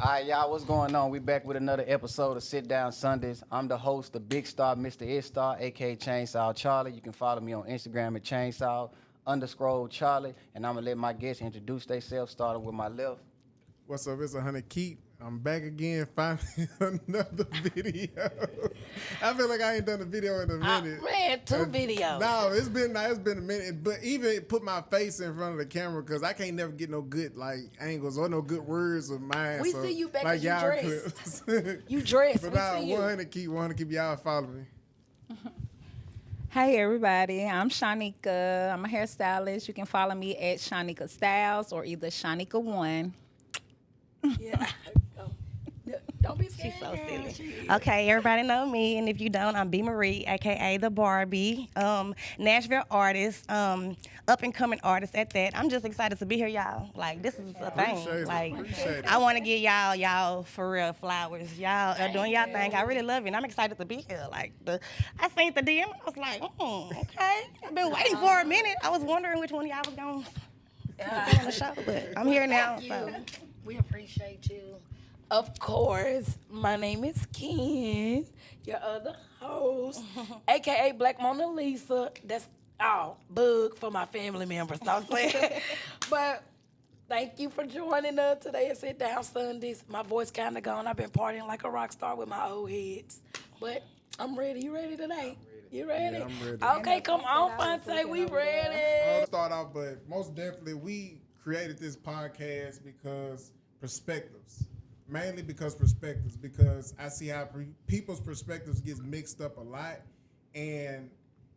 All right, y'all, what's going on? We back with another episode of Sit Down Sundays. I'm the host, the big star, Mr. It Star, aka Chainsaw Charlie. You can follow me on Instagram at Chainsaw_Charlie, and I'm gonna let my guests introduce themselves, starting with my left. What's up? It's 100 Keep. I'm back again, finally another video. I feel like I ain't done a video in a minute. Man, two videos. No, it's been a minute. But even put my face in front of the camera because I can't never get no good angles or no good words of mine. We so, see you back like as you dressed. You dressed. But We now see you. 100 keep y'all follow me. Hey everybody, I'm Shanika. I'm a hairstylist. You can follow me at Shanika Styles or either Shanika1. Yeah. Don't be scared. She's so girl. silly. Okay, everybody know me, and if you don't, I'm B. Marie, aka the Barbie, Nashville artist, up and coming artist at that. I'm just excited to be here, y'all. Like this is a thing. Appreciate it. I want to give y'all for real flowers. Y'all are doing y'all thing. I really love it. And I'm excited to be here. I seen the DM. I was like, okay. I've been waiting for a minute. I was wondering which one of y'all was going to be on the show, but I'm here now. Thank So. you. We appreciate you. Of course, my name is Ken, your other host, aka Black Mona Lisa. That's bug for my family members. Know what I'm saying? But thank you for joining us today at Sit Down Sundays. My voice kind of gone. I've been partying like a rock star with my old heads. But I'm ready. You ready today? You ready? Yeah, I'm ready. Okay, come on, Fonte. We ready. I'll start off, but most definitely we created this podcast because perspectives. Mainly because perspectives, because I see how people's perspectives gets mixed up a lot, and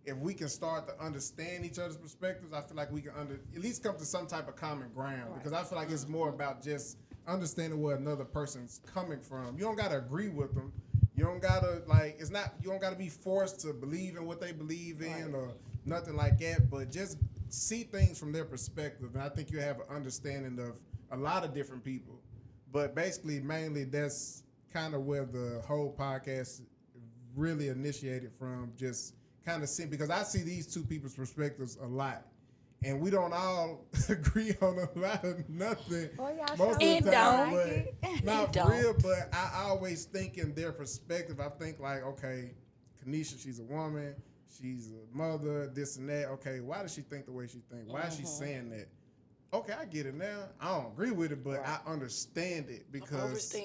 if we can start to understand each other's perspectives, I feel like we can at least come to some type of common ground. Right. Because I feel like it's more about just understanding where another person's coming from. You don't gotta agree with them. You don't gotta you don't gotta be forced to believe in what they believe in or nothing like that. But just see things from their perspective, and I think you have an understanding of a lot of different people. But basically, mainly, that's kind of where the whole podcast really initiated from, just kind of seeing, because I see these two people's perspectives a lot. And we don't all agree on a lot of nothing most of the time. But not for real, but I always think in their perspective, I think like, okay, Kanisha, she's a woman, she's a mother, this and that. Okay, why does she think the way she thinks? Why is she saying that? Okay, I get it now. I don't agree with it, but I understand it because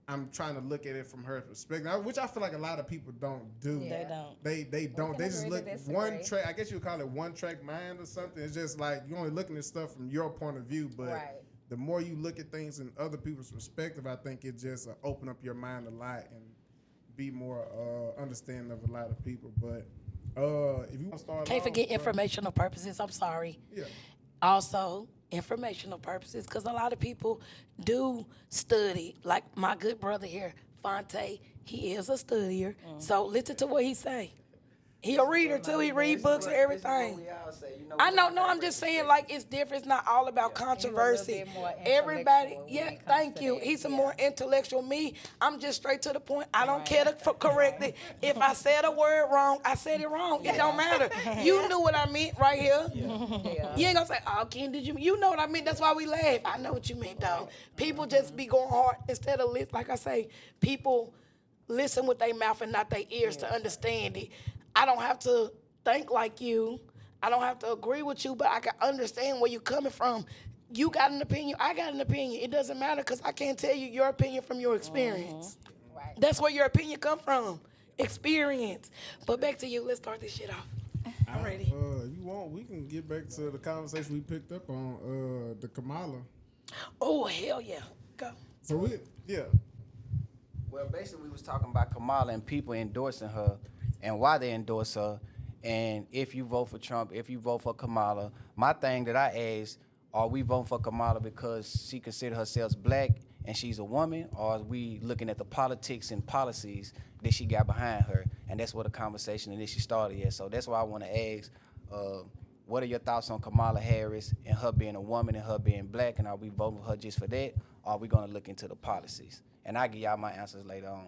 I'm trying to look at it from her perspective, which I feel like a lot of people don't do. They don't. They don't. They just look one track. I guess you would call it one track mind or something. It's just like you're only looking at stuff from your point of view, but the more you look at things in other people's perspective, I think it just open up your mind a lot and be more understanding of a lot of people. But if you want to start, Can't forget informational purposes. I'm sorry. Yeah. Also, informational purposes, because a lot of people do study. Like my good brother here, Fonte, he is a studier. So listen to what he say. He a reader too. He read books and everything. I know. No, I'm just saying like it's different. It's not all about controversy. Everybody, thank you. He's a more intellectual. Me, I'm just straight to the point. I don't care to correct it. If I said a word wrong, I said it wrong. It don't matter. You knew what I meant right here. You ain't gonna say, "Oh, Ken, did you?" You know what I meant. That's why we laugh. I know what you meant, though. People just be going hard instead of like I say. People listen with their mouth and not their ears to understand it. I don't have to think like you. I don't have to agree with you, but I can understand where you're coming from. You got an opinion. I got an opinion. It doesn't matter because I can't tell you your opinion from your experience. Right. That's where your opinion come from, experience. But back to you. Let's start this shit off. I'm ready. If you want, we can get back to the conversation we picked up on the Kamala. Oh, hell yeah. Go. So Well, basically, we was talking about Kamala and people endorsing her and why they endorse her. And if you vote for Trump, if you vote for Kamala, my thing that I ask, are we voting for Kamala because she considers herself black and she's a woman, or are we looking at the politics and policies that she got behind her? And that's where the conversation initially started at. So that's why I want to ask, what are your thoughts on Kamala Harris and her being a woman and her being black, and are we voting for her just for that, or are we going to look into the policies? And I'll give y'all my answers later on.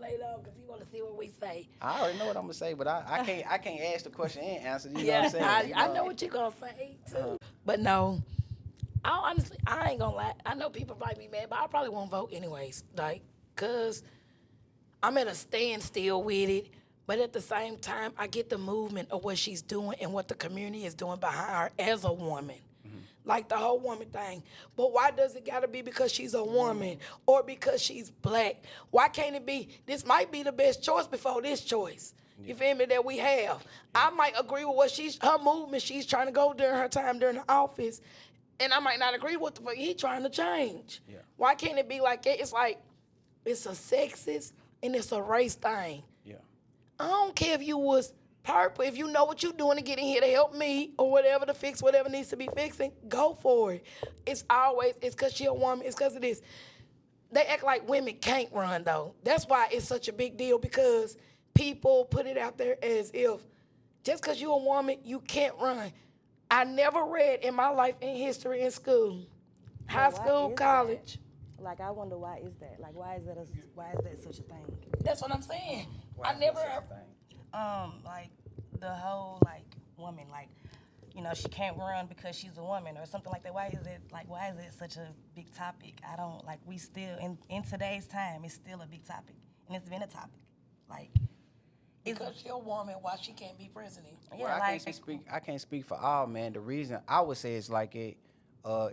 Later on, because you want to see what we say. I already know what I'm going to say, but I can't ask the question and answer. You know what I'm saying? I know what you're going to say, too. But no, I ain't gonna lie. I know people might be mad, but I probably won't vote anyways. Like, cause I'm at a standstill with it. But at the same time, I get the movement of what she's doing and what the community is doing behind her as a woman. Like the whole woman thing. But why does it gotta be because she's a woman or because she's black? Why can't it be, this might be the best choice before this choice? You feel me, that we have. I might agree with what her movement, she's trying to go during her time during the office. And I might not agree with the fuck he trying to change. Yeah. Why can't it be like that? It's like, it's a sexist and it's a race thing. Yeah. I don't care if you was purple. If you know what you're doing to get in here to help me or whatever to fix whatever needs to be fixing, go for it. It's because she a woman. It's because of this. They act like women can't run, though. That's why it's such a big deal, because people put it out there as if just because you're a woman, you can't run. I never read in my life in history in school, high school, college. Like, I wonder, why is that? Like, why is that such a thing? That's what I'm saying. Why I is never. that such a thing? Like the whole woman, she can't run because she's a woman or something like that. Why is it such a big topic? I don't we still in today's time, it's still a big topic, and it's been a topic. Because she's a woman, why she can't be president? Well, I can't speak for all, man. The reason I would say it's like it.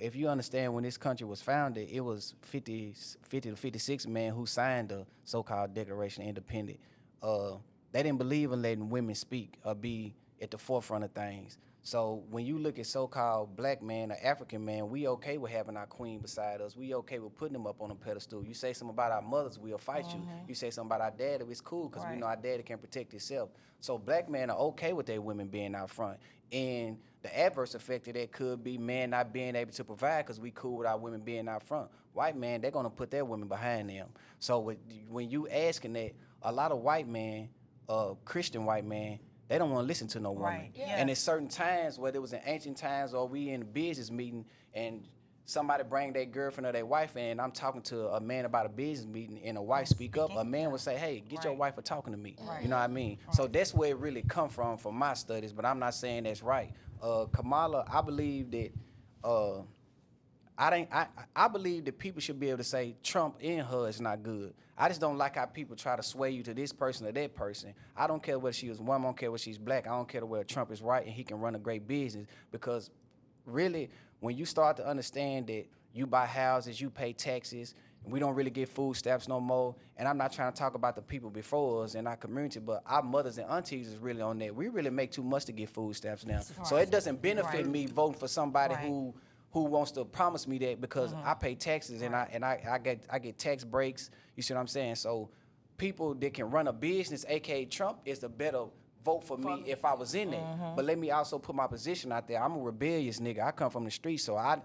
If you understand, when this country was founded, it was 50 to 56 men who signed the so-called Declaration of Independence. They didn't believe in letting women speak or be at the forefront of things. So when you look at so-called black man or African man, we okay with having our queen beside us. We okay with putting them up on a pedestal. You say something about our mothers, we'll fight you. You say something about our daddy, it's cool because we know our daddy can protect himself. So black men are okay with their women being out front. And the adverse effect of that could be men not being able to provide because we cool with our women being out front. White men, they're going to put their women behind them. So when you asking that, a lot of white men, Christian white men, they don't want to listen to no woman. Right. Yeah. And at certain times, whether it was in ancient times or we in a business meeting and somebody bring their girlfriend or their wife in, I'm talking to a man about a business meeting and a wife speak up, a man would say, hey, get your wife for talking to me. You know what I mean? So that's where it really come from my studies, but I'm not saying that's right. Kamala, I believe that I believe that people should be able to say Trump and her is not good. I just don't like how people try to sway you to this person or that person. I don't care whether she was a woman, I don't care whether she's black, I don't care whether Trump is right and he can run a great business, because really, when you start to understand that you buy houses, you pay taxes, and we don't really get food stamps no more, and I'm not trying to talk about the people before us in our community, but our mothers and aunties is really on that. We really make too much to get food stamps now. So it doesn't benefit me voting for somebody who wants to promise me that, because I pay taxes and I get tax breaks. You see what I'm saying? So people that can run a business, aka Trump, is the better vote for me if I was in there. But let me also put my position out there. I'm a rebellious nigga. I come from the streets, so I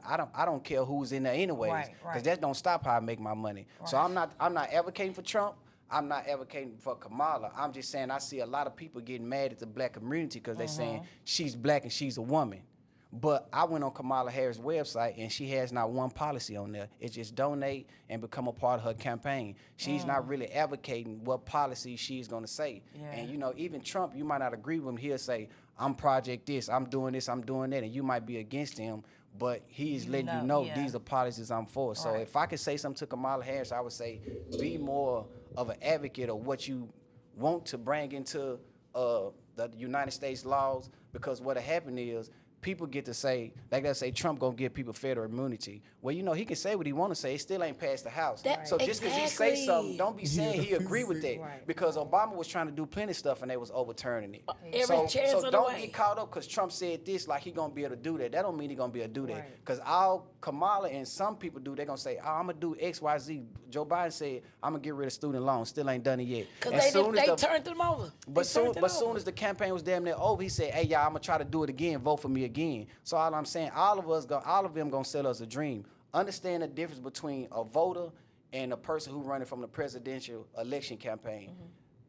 don't care who's in there anyways, because that don't stop how I make my money. So I'm not advocating for Trump. I'm not advocating for Kamala. I'm just saying I see a lot of people getting mad at the black community because they're saying she's black and she's a woman. But I went on Kamala Harris' website, and she has not one policy on there. It's just donate and become a part of her campaign. She's not really advocating what policy she's going to say. Yeah. And, you know, even Trump, you might not agree with him. He'll say, I'm project this, I'm doing this, I'm doing that, and you might be against him, but he's letting you know these are policies I'm for. So if I could say something to Kamala Harris, I would say be more of an advocate of what you want to bring into the United States laws, because what'll happen is people get to say, like they say, Trump gonna give people federal immunity. Well, you know, he can say what he want to say. It still ain't passed the House. So just because he say something, don't be saying he agree with that. Because Obama was trying to do plenty of stuff and they was overturning it. So don't get caught up because Trump said this like he gonna be able to do that. That don't mean he gonna be able to do that. Because all Kamala and some people do, they gonna say, oh, I'm gonna do X, Y, Z. Joe Biden said, I'm gonna get rid of student loans. Still ain't done it yet. Because they turned them over. But soon as the campaign was damn near over, he said, hey, y'all, I'm gonna try to do it again. Vote for me again. So all I'm saying, all of them gonna sell us a dream. Understand the difference between a voter and a person who running from the presidential election campaign.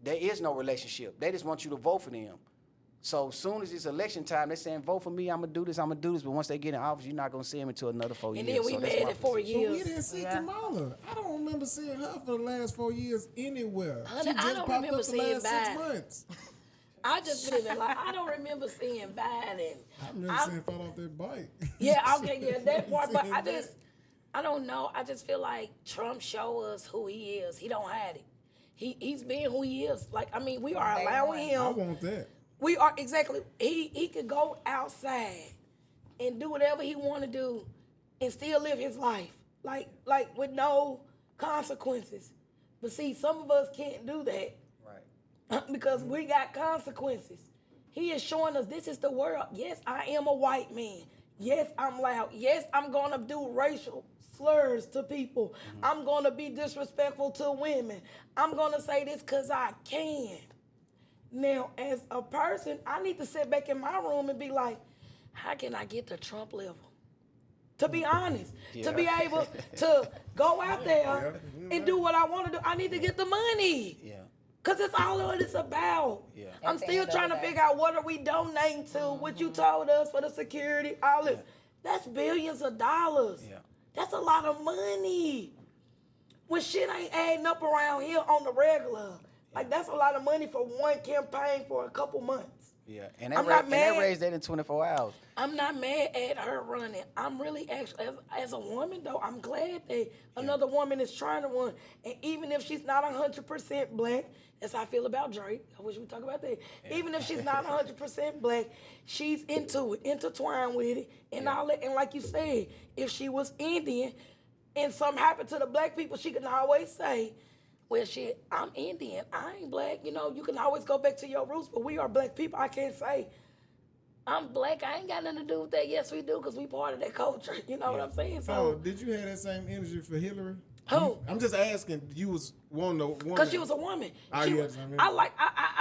There is no relationship. They just want you to vote for them. So soon as it's election time, they're saying, vote for me, I'm gonna do this. But once they get in office, you're not gonna see them until another 4 years. And then we made it 4 years. But we didn't see Kamala. I don't remember seeing her for the last 4 years anywhere. Honey, She just I don't popped remember up the seeing last 6 months. I just believe in like I don't remember seeing Biden. I've never seen him fall off that bike. Yeah, okay, yeah, that part. But I don't know. I just feel like Trump show us who he is. He don't hide it. He's being who he is. Like, I mean, we are allowing him. I want that. We are exactly. He could go outside and do whatever he want to do, and still live his life, like with no consequences. But see, some of us can't do that. Because we got consequences. He is showing us this is the world. Yes, I am a white man. Yes, I'm loud. Yes, I'm going to do racial slurs to people. I'm going to be disrespectful to women. I'm going to say this because I can. Now, as a person, I need to sit back in my room and be like, how can I get to Trump level? To be honest, to be able to go out there and do what I want to do, I need to get the money. Yeah. Because it's all what it's about. Yeah. I'm still trying to figure out what are we donating to, what you told us for the security, all this. That's billions of dollars. Yeah. That's a lot of money. When shit ain't adding up around here on the regular. Like, that's a lot of money for one campaign for a couple months. Yeah, and I'm not mad. they raised that in 24 hours. I'm not mad at her running. I'm really actually, as a woman though, I'm glad that another woman is trying to run. And even if she's not 100% black, that's how I feel about Drake. I wish we talk about that. Yeah. Even if she's not 100% black, she's into it, intertwined with it, and all that. And like you said, if she was Indian and something happened to the black people, she can always say, well, shit, I'm Indian. I ain't black. You know, you can always go back to your roots, but we are black people. I can't say, I'm black. I ain't got nothing to do with that. Yes, we do, because we part of that culture. You know what I'm saying? So, did you have that same energy for Hillary? Who? I'm just asking. You was one of the woman. Because she was a woman. I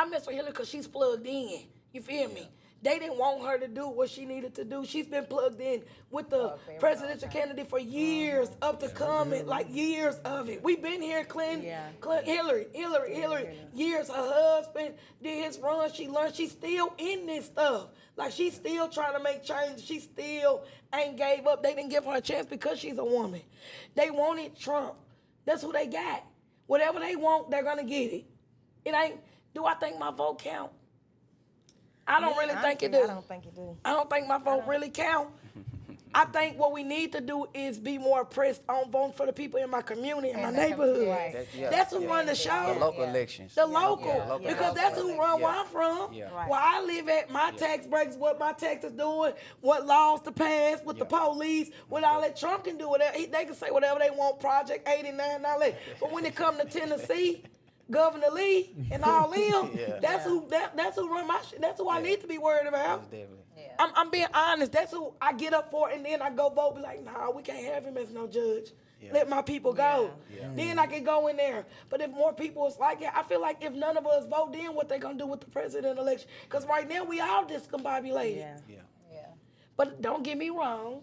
mess with Hillary because she's plugged in. You feel me? They didn't want her to do what she needed to do. She's been plugged in with the presidential candidate for years, up to coming, like years of it. We've been here, Hillary, years. Her husband did his run. She learned. She's still in this stuff. Like, she's still trying to make change. She still ain't gave up. They didn't give her a chance because she's a woman. They wanted Trump. That's who they got. Whatever they want, they're going to get it. It ain't, do I think my vote count? I don't really think it do. I don't think it do. I don't think my vote really count. I think what we need to do is be more pressed on voting for the people in my community, in my neighborhood. Right. That's who run the show. The local elections. The local. Because that's who run where I'm from. Yeah. Where I live at, my tax breaks, what my taxes doing, what laws to pass with the police, what all that. Trump can do whatever. They can say whatever they want, Project 89 and all that. But when it come to Tennessee, Governor Lee and all them, that's who run my shit. That's who I need to be worried about. I'm being honest. That's who I get up for, and then I go vote. Be like, nah, we can't have him as no judge. Let my people go. Then I can go in there. But if more people is like it, I feel like if none of us vote, then what they gonna do with the president election? Because right now we all discombobulated. But don't get me wrong.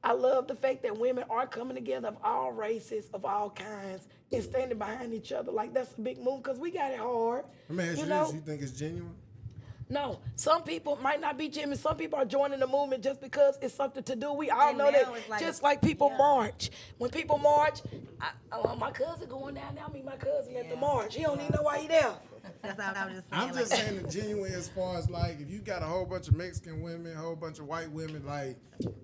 I love the fact that women are coming together of all races, of all kinds, and standing behind each other. Like, that's a big move because we got it hard. Let me ask you this. You think it's genuine? No. Some people might not be genuine. Some people are joining the movement just because it's something to do. We all know that. Like, just like people march. When people march, my cousin going down now. I mean, my cousin at the march. He don't even know why he there. That's all I was just saying. I'm just saying it's genuine as far as, like, if you got a whole bunch of Mexican women, a whole bunch of white women, like,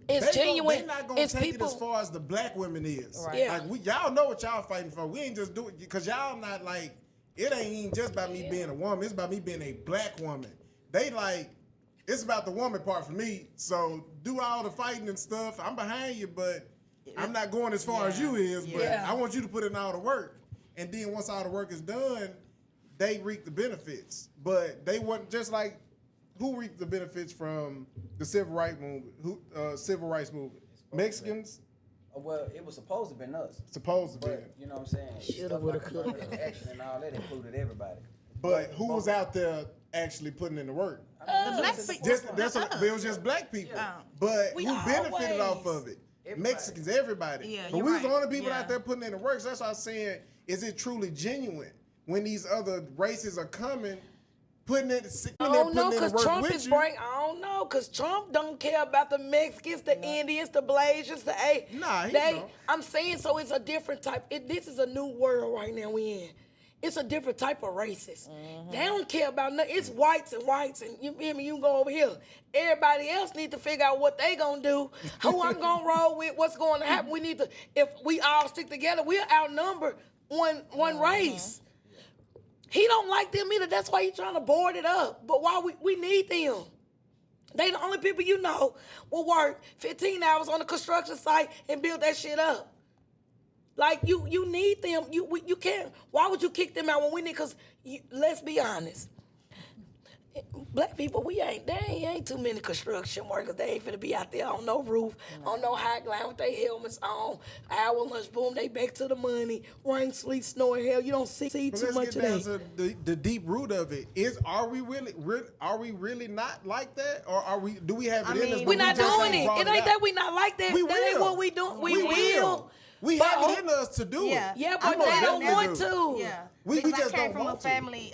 it's genuine. They're not going to take it as far as the black women is. Right. Yeah. Like, y'all know what y'all fighting for. We ain't just do it because y'all not like, it ain't even just about me being a woman. It's about me being a black woman. They like, it's about the woman part for me. So do all the fighting and stuff. I'm behind you, but I'm not going as far as you is. But I want you to put in all the work. And then once all the work is done, they reap the benefits. But they want, just like, who reaped the benefits from the civil rights movement? Mexicans? Well, it was supposed to have been us. Supposed to be. But, you know what I'm saying? Shoulda, woulda, coulda. Action and all that included everybody. But who was out there actually putting in the work? The black people. It was just black people. But who benefited off of it? Everybody. Mexicans, everybody. Yeah, but we was the only people out there putting in the work. So that's why I'm saying, is it truly genuine when these other races are coming, putting it, I don't know, because Trump is bringing, I don't know, because Trump don't care about the Mexicans, the Indians, the Blasians, the Nah, he don't. I'm saying, so it's a different type. This is a new world right now we in. It's a different type of racist. They don't care about nothing. It's whites, and you feel me? You can go over here. Everybody else need to figure out what they gonna do, who I'm gonna roll with, what's going to happen. We need to, if we all stick together, we'll outnumber one race. He don't like them either. That's why he's trying to board it up. But why we need them? They the only people you know will work 15 hours on a construction site and build that shit up. Like, you need them. You can't. Why would you kick them out when we need? Because let's be honest. Black people, there ain't too many construction workers. They ain't finna be out there on no roof, on no high ground with their helmets on. Hour lunch, boom, they back to the money. Rain, sleet, snow, and hell. You don't see too much of that. Let's get down to the deep root of it. Are we really not like that, or do we have it in us? We're not doing it. It ain't that we not like that. That ain't what we doing. We will. We have it in us to do it. Yeah, but they don't want to. Yeah. We just I came don't from want a family.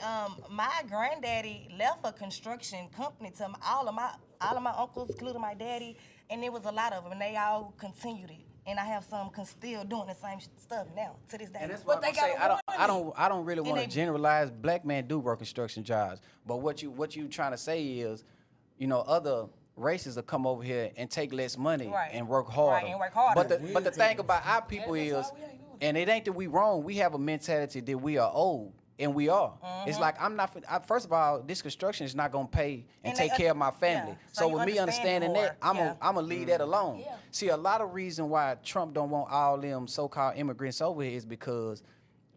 My granddaddy left a construction company to all of my uncles, including my daddy, and there was a lot of them, and they all continued it. And I have some still doing the same stuff now to this day. And that's what I say. I don't really want to generalize. Black men do work construction jobs, but what you trying to say is, other races will come over here and take less money and work harder. Right, and work harder. But the thing about our people is, and it ain't that we wrong. We have a mentality that we are old, and we are. It's like first of all, this construction is not gonna pay and take care of my family. Yeah. So you with me understanding that, I'm gonna leave that alone. Yeah. See, a lot of reason why Trump don't want all them so-called immigrants over here is because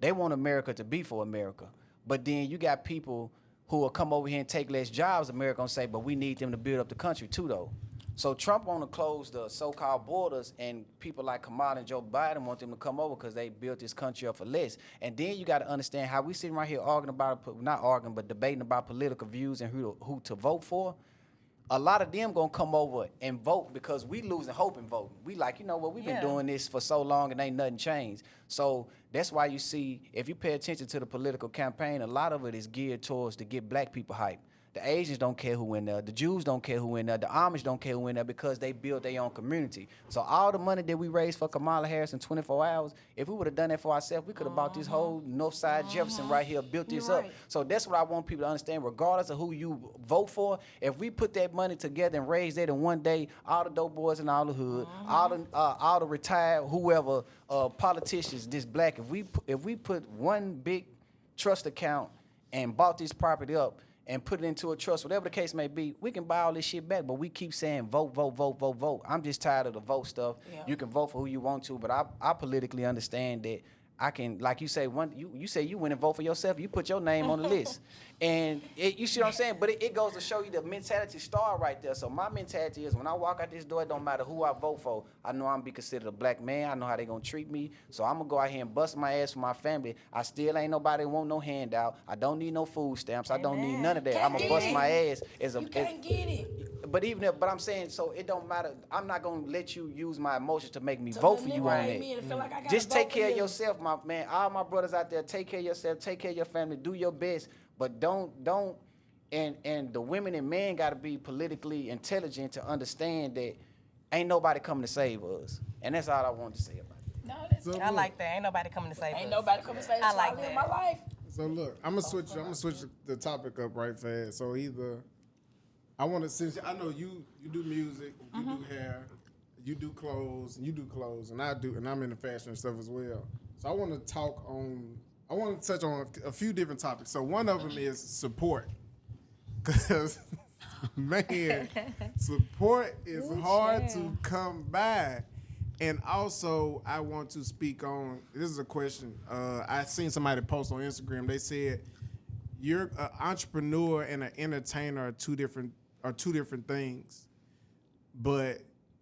they want America to be for America. But then you got people who will come over here and take less jobs. America gonna say, but we need them to build up the country too, though. So Trump want to close the so-called borders, and people like Kamala and Joe Biden want them to come over because they built this country up for less. And then you got to understand how we sitting right here arguing about, not arguing, but debating about political views and who to vote for. A lot of them gonna come over and vote because we losing hope in voting. We like, we've been doing this for so long and ain't nothing changed. So that's why you see, if you pay attention to the political campaign, a lot of it is geared towards to get black people hyped. The Asians don't care who in there. The Jews don't care who in there. The Amish don't care who in there because they built their own community. So all the money that we raised for Kamala Harris in 24 hours, if we would have done that for ourselves, we could have bought this whole Northside Jefferson right here, built this up. So that's what I want people to understand, regardless of who you vote for. If we put that money together and raise that in one day, all the dope boys in all the hood, all the retired, whoever, politicians, this black, if we put one big trust account and bought this property up, and put it into a trust, whatever the case may be, we can buy all this shit back. But we keep saying vote, vote, vote, vote, vote. I'm just tired of the vote stuff. Yeah. You can vote for who you want to, but I politically understand that I can, like you say, you say you went and vote for yourself, you put your name on the list. And you see what I'm saying? But it goes to show you the mentality start right there. So my mentality is when I walk out this door, it don't matter who I vote for. I know I'm going to be considered a black man. I know how they going to treat me. So I'm going to go out here and bust my ass for my family. I still ain't nobody want no handout. I don't need no food stamps. I don't need none of that. I'm going to bust my ass. You can't get it. But but I'm saying, so it don't matter. I'm not going to let you use my emotions to make me vote for you on that. Just take care of yourself, my man. All my brothers out there, take care of yourself. Take care of your family. Do your best. But don't, and the women and men got to be politically intelligent to understand that ain't nobody coming to save us. And that's all I wanted to say about it. No, I like that. Ain't nobody coming to save us. Ain't nobody coming to save us. I like that. My life. So look, I'm gonna switch the topic up right fast. So either since I know you do music, you do hair, you do clothes, and I'm into fashion and stuff as well. So I want to touch on a few different topics. So one of them is support. Because, man, support is hard to come by. And also, I want to speak on, this is a question. I seen somebody post on Instagram. They said, you're an entrepreneur and an entertainer are two different things. But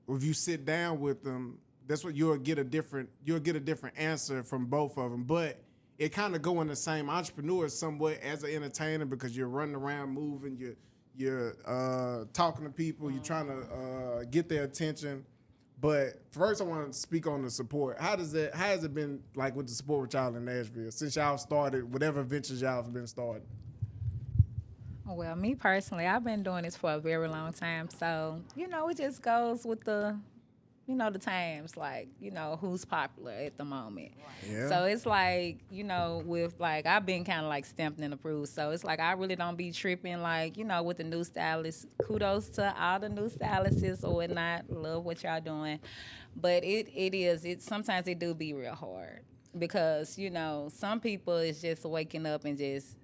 if you sit down with them, that's what you'll get a different answer from both of them. But it kind of go in the same. Entrepreneur somewhat as an entertainer because you're running around, moving, you're talking to people, you're trying to get their attention. But first, I want to speak on the support. How has it been like with the support with y'all in Nashville since y'all started whatever ventures y'all have been starting? Well, me personally, I've been doing this for a very long time, so it just goes with the you know, the times, like, you know, who's popular at the moment. Yeah. So it's like, you know, with like, I've been kind of like stamped and approved. So it's like, I really don't be tripping, like, you know, with the new stylists. Kudos to all the new stylists or whatnot. Love what y'all doing. But sometimes it do be real hard because, you know, some people is just waking up and just,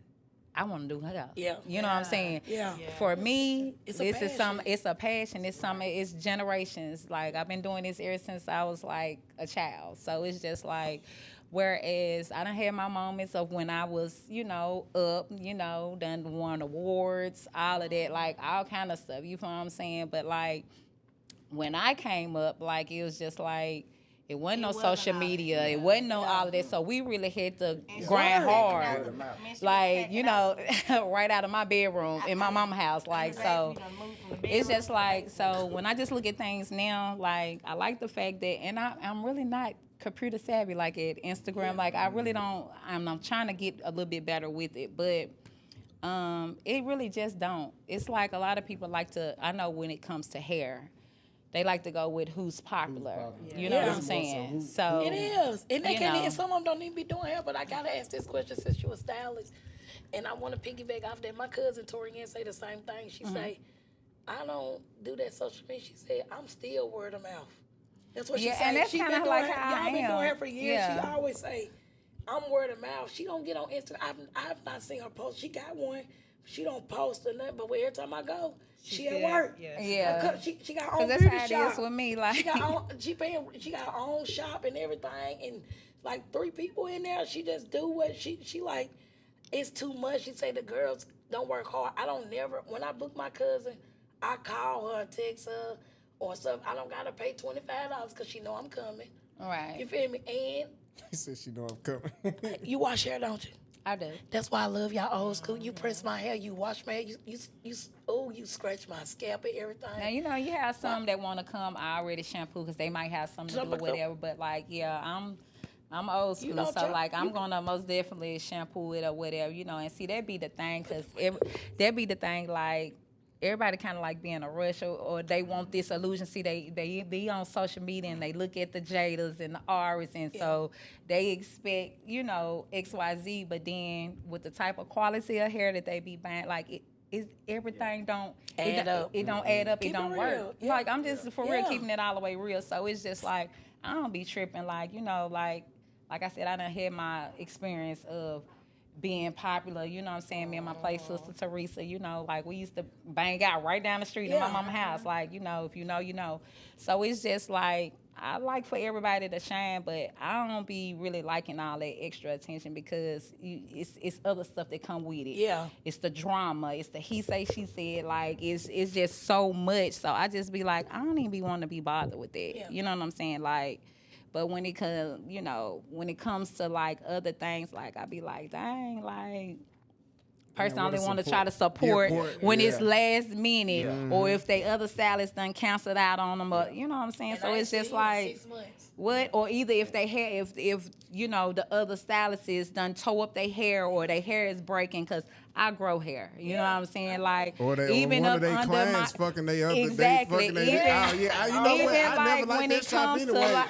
I want to do hair. Yeah. You know what I'm saying? Yeah. For me, It's a it's passion. a passion. It's generations. Like, I've been doing this ever since I was like a child. So it's just like, whereas I done had my moments of when I was, you know, up, you know, done won awards, all of that, like all kind of stuff. You feel what I'm saying? But like, when I came up, like, it was just like, it wasn't no social media. It wasn't no all of that. So we really had to grind hard. Like, you know, right out of my bedroom in my mama's house. Like, so it's just like, so when I just look at things now, like, I like the fact that, and I'm really not computer savvy like at Instagram. Like, I really don't, I'm trying to get a little bit better with it. But it really just don't. It's like a lot of people like to, I know when it comes to hair, they like to go with who's popular. You know what I'm saying? So It is. And they you can't know. even, some of them don't even be doing hair, but I gotta ask this question since you're a stylist. And I wanna piggyback off that. My cousin Torianne say the same thing. She say, I don't do that social media. She said, I'm still word of mouth. That's what she Yeah, say. and that's She been kinda doing like hair- how I y'all been am. doing hair for years. Yeah. She always say, I'm word of mouth. She don't get on Instagram. I've not seen her post. She got one. She don't post or nothing, but every time I go, she at work. Yeah. She got her 'Cause own that's beauty how it shop. is with me, like- she got her own shop and everything, and like 3 people in there. She just do what she like. It's too much. She say the girls don't work hard. I don't never. When I book my cousin, I call her, text her, or something. I don't gotta pay $25 because she know I'm coming. Right. You feel me? And He said she know I'm coming. you wash hair, don't you? I do. That's why I love y'all old school. You press my hair, you wash my hair, you scratch my scalp and everything. Now, you know, you have some that want to come already shampoo because they might have something to do with whatever. But like, yeah, I'm old school, know, so like I'm gonna most definitely shampoo it or whatever, you know. And see, that be the thing, cause that be the thing. Like, everybody kind of like be in a rush, or they want this illusion. See, they be on social media and they look at the Jadas and the Aris, and so they expect, you know, XYZ. But then with the type of quality of hair that they be buying, like everything don't Add up. It don't add up. Keep it don't it work. real. Yeah. Like, I'm just for real Yeah. keeping it all the way real. So it's just like, I don't be tripping. Like, you know, like I said, I done had my experience of being popular, you know what I'm saying? Me and my play sister Teresa, you know, like we used to bang out right down the street in my mama's house. Like, you know, if you know, you know. So it's just like, I like for everybody to shine, but I don't be really liking all that extra attention because it's other stuff that come with it. Yeah. It's the drama. It's the he say, she said. Like, it's just so much. So I just be like, I don't even be wanting to be bothered with that. Yeah. You know what I'm saying? Like, but when it comes, you know, when it comes to like other things, like I be like, dang, like, person what only a want to support- try to support yeah, when yeah. it's last minute, or if they other stylists done canceled out on them, or you know what I'm saying. And So I it's ain't just seen you in like, 6 months. what, or either if they hair, if you know the other stylists done toe up their hair, or their hair is breaking, cause I grow hair. You know what I'm saying? Like, Or they, even or one up of their under clients my fucking they other, exactly. they fucking they, you know what? even I like never liked when that it shop comes anyway. to like.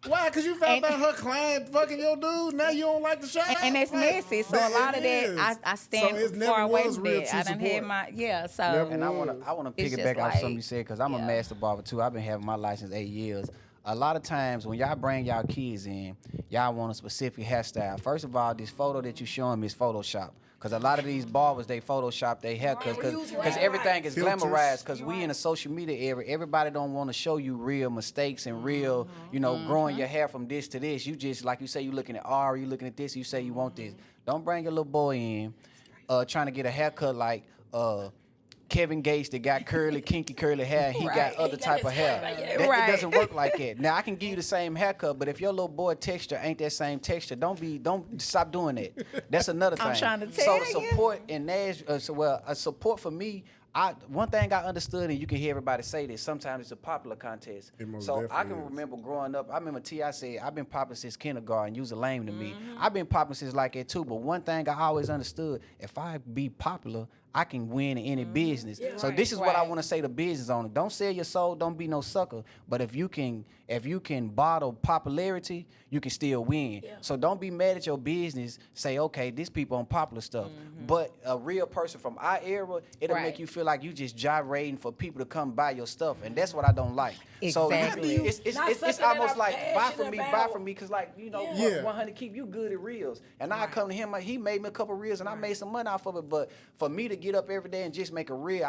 Why? Because you found And- out her client fucking your dude. Now you don't like the shop. And it's Like, messy, so a lot of it is. that I stand So it never far away was from real that. true I done had support. my so. Never And I was. want to It's just piggyback off something like- you said because I'm a yeah. master barber too. I've been having my license 8 years. A lot of times when y'all bring y'all kids in, y'all want a specific hairstyle. First of all, this photo that you showing me is Photoshop. Because a lot of these barbers, they Photoshop their haircuts because everything is Filters. glamorized. Because we in the social media era, everybody don't want to show you real mistakes and real, you know, growing your hair from this to this. You just, like you say, you looking at R, you looking at this, you say you want this. Don't bring your little boy in trying to get a haircut like Kevin Gates that got kinky curly hair, and he got other type of hair. That, Right. It doesn't work like that. Now I can give you the same haircut, but if your little boy texture ain't that same texture, don't stop doing that. That's another thing. I'm trying to So tell you. support in Nash, support for me. One thing I understood, and you can hear everybody say this, sometimes it's a popular contest. It most So I definitely can is. remember growing up, I remember T.I. said, I've been popular since kindergarten, you was a lame to me. Mm-hmm. I've been popular since like that too, but one thing I always understood, if I be popular, I can win in any business. So this is what I want to say to business owners. Don't sell your soul, don't be no sucker. But if you can bottle popularity, you can still win. So don't be mad at your business. Say, okay, these people on popular stuff. But a real person from our era, it'll make you feel like you just gyrating for people to come buy your stuff. And that's what I don't like. Exactly. So it's something almost that like I'm buy from passionate me, because like, you know, Yeah. 100 keep you good at reels. And I come to him, like, he made me a couple reels and I made some money off of it. But for me to get up every day and just make a reel,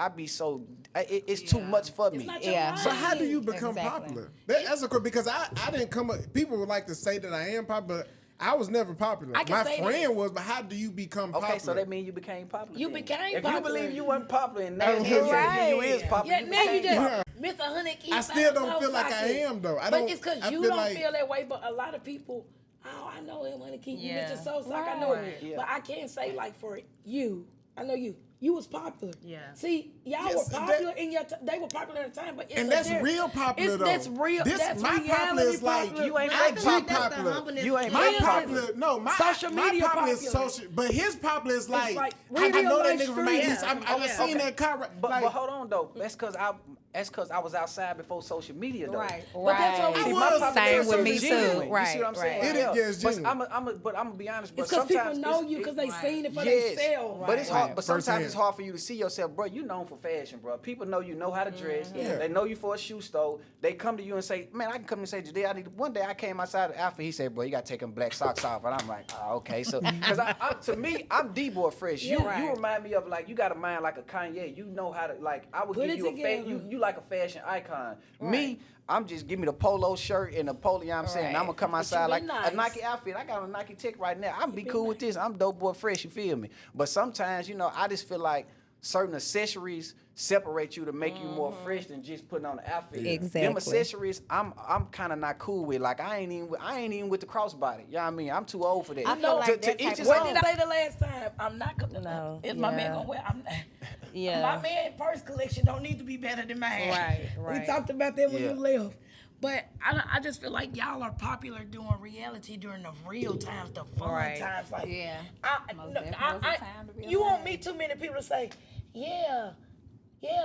it's too much for me. Yeah. So how do you become Exactly. popular? That's a good, because I didn't come up. People would like to say that I am popular. I was never popular. I can My say friend this. was, but how do you become popular? Okay, so that means you became popular. You then. became if popular. you believe you weren't popular and now Right. you is popular. Yeah, now you became popular. just Miss 100 keys. I still don't feel like I am, though. But it's because I you feel don't like- feel that way. But a lot of people, I know him 100 keys. Yeah. Mr. Sosa, I know it. Yeah. But I can't say like for you. I know you. You was popular. Yeah. See, y'all Yes, were popular in your. They were popular at the time, but it's And a that's difference. real popular, though. That's real. That's my reality popular is like, popular. You ain't I fake be popular. That's the popular. humbleness. You ain't My fake popular, no, my Social media my popular is popular. social, but his popular is like, like I real know that life nigga made street. this. I've seen that car. But, like, but hold on though. That's cause I was outside before social media though. Right. But that's what I I'm was saying. Same with me genuine. too. You Right. see what I'm saying? It is, yeah, it's But genuine. I'm gonna be honest, but It's because people sometimes know it's- you because they seen it for Yes, themselves. but it's hard. Right. But sometimes Firsthand. it's hard for you to see yourself, bro. You known for fashion, bro. People know you know how to dress. Yeah. They know you for a shoe store. They come to you and say, "Man, I can come and say today I need." One day I came outside the outfit. He said, "Bro, you got to take them black socks off," and I'm like, "Oh, okay." So, because to me, I'm D-boy fresh. You remind me of like you got a mind like a Kanye. You know how to like. I would Put give it you a together. you like a fashion icon. Me. I'm just give me the polo shirt and the polo, you know what I'm saying? Right. I'm gonna come outside be like nice. a Nike outfit. I got on a Nike Tech right now. I'm be cool with this. I'm dope boy fresh, you feel me? But sometimes, you know, I just feel like certain accessories separate you to make you more fresh than just putting on the outfit. Exactly. Them accessories, I'm kind of not cool with. Like I ain't even with the crossbody. You know what I mean? I'm too old for that. I feel like that each type his of- What own. did I say the last time? I'm not gonna. No, If my man yeah. gonna wear, I'm not. Yeah. My man purse collection don't need to be better than mine. Right, We right. talked about that when Yeah. you left. But I just feel like y'all are popular doing reality during the real times, the fun Right. times. Like, Yeah. Most no, definitely was a time to be you won't alive. meet too many people to say, yeah,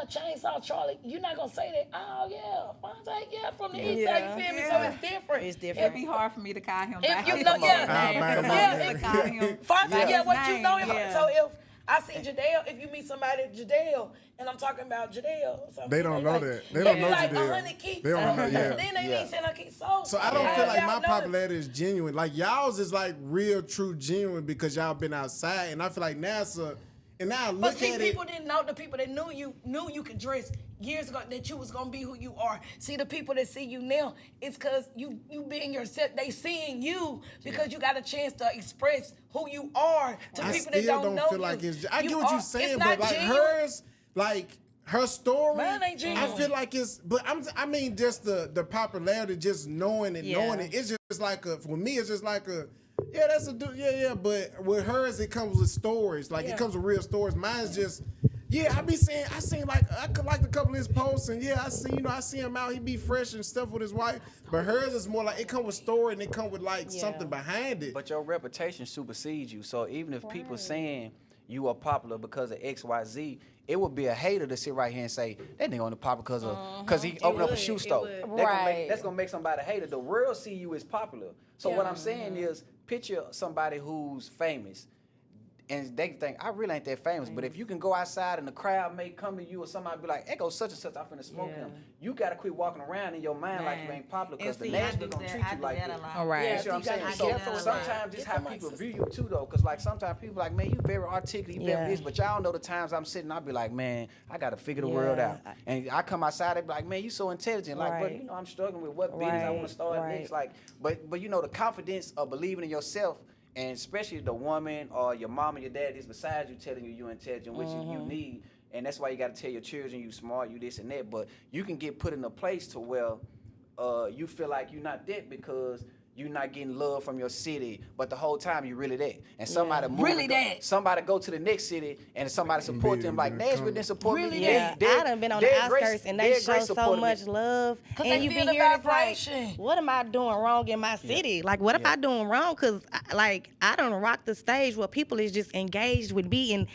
Chainsaw Charlie. You're not gonna say that. Oh yeah, Fonte, yeah, from the east side. You feel me? So it's different. It's It'd different. be hard for me to call him If back. you know, yeah, Come on, yeah, man. Call him. Fonte, yeah, his what you name, know him. yeah. So if I see Jadale, if you meet somebody Jadale, and I'm talking about Jadale, or something, They don't know like, that. They don't be know like, Jadale. 100 keys. They don't know, yeah. Then they Yeah. ain't saying keys. So I don't how feel like y'all my know popularity is genuine. Like y'all's is like real, true, genuine because y'all been outside, and I feel like NASA. And now I But look see, at people it. didn't know. The people that knew you could dress years ago, that you was gonna be who you are. See, the people that see you now, it's cause you being yourself. They seeing you because you got a chance to express who you are to I people that still don't know feel you. like it's. I You get what are- you're saying, it's but not like genuine. hers, like her story. Mine ain't I genuine. feel like it's. But I mean, just the popularity, just knowing it, knowing it. It's just like a. For me, it's just like a. Yeah, that's a dude. Yeah. But with hers, it comes with stories. Like Yeah. it comes with real stories. Mine's just. Yeah, I seen like I could like a couple of his posts, and yeah, I see him out. He be fresh and stuff with his wife. But hers is more like it come with story and it come with like something behind it. But your reputation supersedes you. So even if people saying you are popular because of X, Y, Z, it would be a hater to sit right here and say that nigga only popular because he opened up a would, shoe it store. would. That's gonna make somebody a hater. The world see you as popular. So what I'm saying is, picture somebody who's famous. And they think, I really ain't that famous. But if you can go outside and the crowd may come to you or somebody be like, Echo such and such, I'm finna smoke him. You got to quit walking around in your mind like you ain't popular because the Nashville going to treat you like that. All right. You see what I'm saying? gotta So get that a lot. sometimes Get just how the people mic, view you too, though. Because like sometimes people like, man, you very articulate, you very Yeah. this. But y'all know the times I'm sitting, I'll be like, man, I got to figure the world out. And I come outside, they be like, man, you so intelligent. Like, brother, Right. you know, I'm struggling with what business I want to start Right. next. Like, but you know, the confidence of believing in yourself. And especially the woman or your mom and your dad is beside you telling you you're intelligent, which you need. And that's why you got to tell your children you smart, you this and that. But you can get put in a place to where you feel like you're not that because you're not getting love from your city, but the whole time you really that. And somebody move Really to go, that. somebody go to the next city and somebody support them like Nashville didn't support Really me. that. Yeah, I done been on the outskirts and they show so much love. 'Cause And they you feel be the hearing it's vibration. like, what am I doing wrong in my city? Like, what am I doing wrong? Because, like, I don't rock the stage where people is just engaged with me and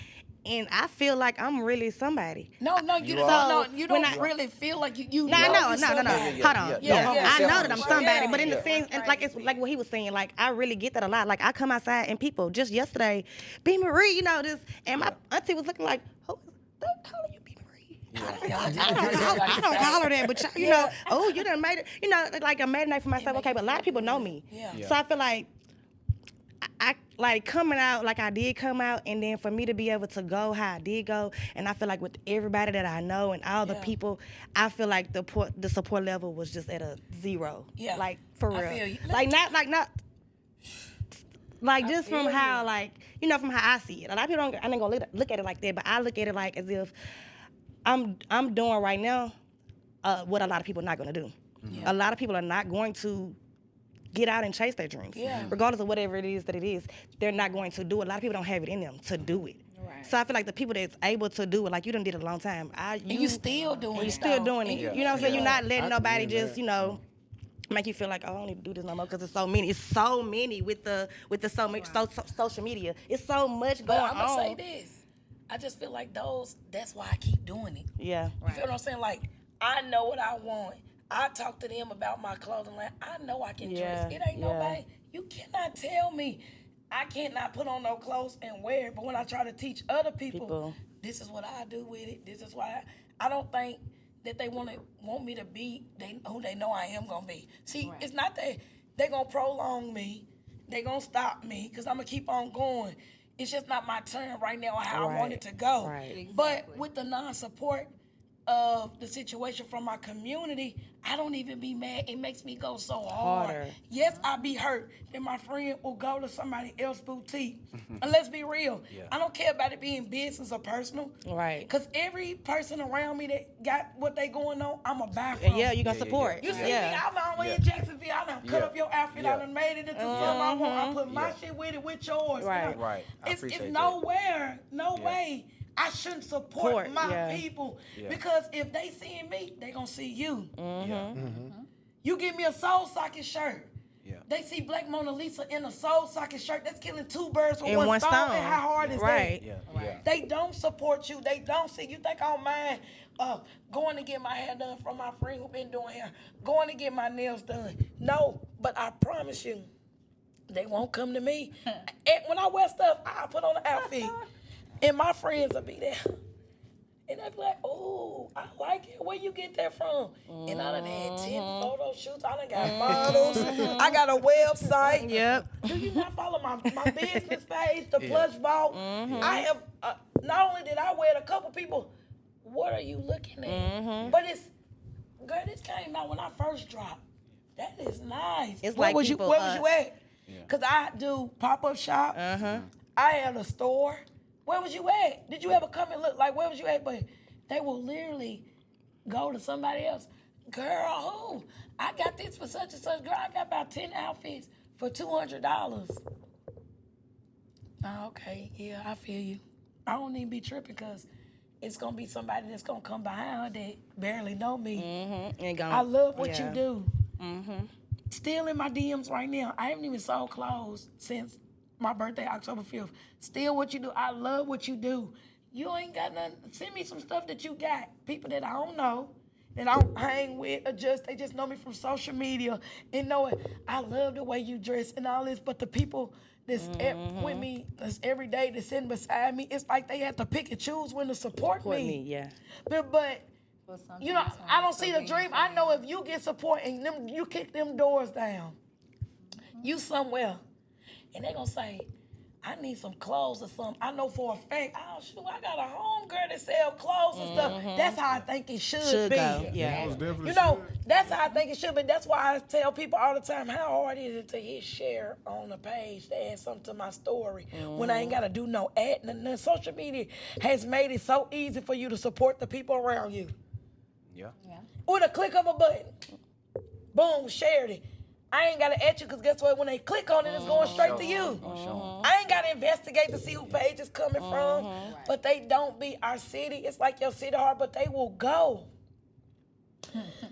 and I feel like I'm really somebody. No, You don't. are. No, you don't When I- really feel like you. No, know no. you somebody. Hold on. Yeah. I know that I'm somebody, Yeah. but in the sense, and like it's like what he was saying, like I really get that a lot. Like I come outside and people just yesterday, B. Marie, this, and my auntie was looking like, who is they calling you B. Marie? I don't call her that, but oh, you done made it, like a marinate for myself. Okay, but a lot of people know me. Yeah. So I feel like I like coming out like I did come out, and then for me to be able to go how I did go, and I feel like with everybody that I know and all the people, I feel like the support level was just at a 0. Yeah. Like for I real. feel you. Like just from feel how you. like from how I see it. A lot of people don't. I ain't gonna look at it like that, but I look at it like as if I'm doing right now what a lot of people are not gonna do. Yeah. A lot of people are not going to get out and chase their dreams. Yeah. Regardless of whatever it is that it is, they're not going to do it. A lot of people don't have it in them to do it. Right. So I feel like the people that's able to do it, like you done did it a long time. And you still doing it. you're still though. doing it. And You know what I'm saying? You're not I letting nobody believe just, that. make you feel like, oh, I don't need to do this no more because it's so many. It's so many with the so much social media. It's so much But going I'm gonna say on. this. I just feel like that's why I keep doing it. Yeah. You feel what I'm saying? Like, I know what I want. I talk to them about my clothing line. I know I can Yeah, dress. It ain't nobody. You cannot tell me I cannot put on no clothes and wear it. But when I try to teach other people, this is what I do with it. This is why I don't think that they want me to be who they know I am gonna be. See, it's not that they gonna prolong me. They gonna stop me because I'm gonna keep on going. It's just not my turn right now or how I want it to go. Right. But with the non-support of the situation from my community, I don't even be mad. It makes me go so hard. Harder. Yes, I be hurt that my friend will go to somebody else's boutique. And let's be real. Yeah. I don't care about it being business or personal. Right. Because every person around me that got what they going on, I'm a buy from. Yeah, you're going to support. You see yeah. me, I'm always in Jacksonville. I done cut up your outfit. I done made it into something I want. I put my shit with it, with yours. Right. Right. I It's appreciate nowhere, no way I shouldn't support my yeah. people. Yeah. Because if they seeing me, they gonna see you. Yeah. You give me a soul socket shirt. Yeah. They see Black Mona Lisa in a soul socket shirt. That's killing 2 birds with In one one stone. stone. And how hard is Right. that? Yeah. Yeah. They don't support you. They don't see. You think I don't mind going to get my hair done from my friend who been doing hair, going to get my nails done. No, but I promise you, they won't come to me. And when I wear stuff, I put on an outfit, and my friends will be there. And they be like, oh, I like it. Where you get that from? And I done had 10 photo shoots. I done got models. I got a website. Yep. Do you not follow my business page, the Plush Vault? I have, not only did I wear it, a couple people, what are you looking at? But girl, this came out when I first dropped. That is nice. It's where like was people, where was you at? Because I do pop-up shop. I had a store. Where was you at? Did you ever come and look? Like, where was you at? But they will literally go to somebody else. Girl, who? I got this for such and such. Girl, I got about 10 outfits for $200. Oh, okay. Yeah, I feel you. I don't even be tripping because it's going to be somebody that's going to come behind that barely know me. I love what you do. Still in my DMs right now. I haven't even sold clothes since my birthday, October 5th. Still what you do. I love what you do. You ain't got nothing. Send me some stuff that you got. People that I don't know, that I don't hang with, they just know me from social media and know it. I love the way you dress and all this, but the people that's with me, that's every day, that's sitting beside me, it's like they have to pick and choose when to support me. Yeah. But you know, I don't see the dream. I know if you get support and you kick them doors down, you somewhere, and they gonna say, I need some clothes or something. I know for a fact, oh shoot, I got a homegirl that sell clothes and stuff. That's how I think it should be. Go. Yeah. Most definitely You know, should. that's how I think it should be. That's why I tell people all the time, how hard is it to hit share on the page to add something to my story when I ain't got to do no ad. And social media has made it so easy for you to support the people around you. Yeah. With a click of a button. Boom, shared it. I ain't got to at you because guess what? When they click on it, it's going straight to you. I ain't got to investigate to see who page is coming from. But they don't be our city. It's like your city hard, but they will go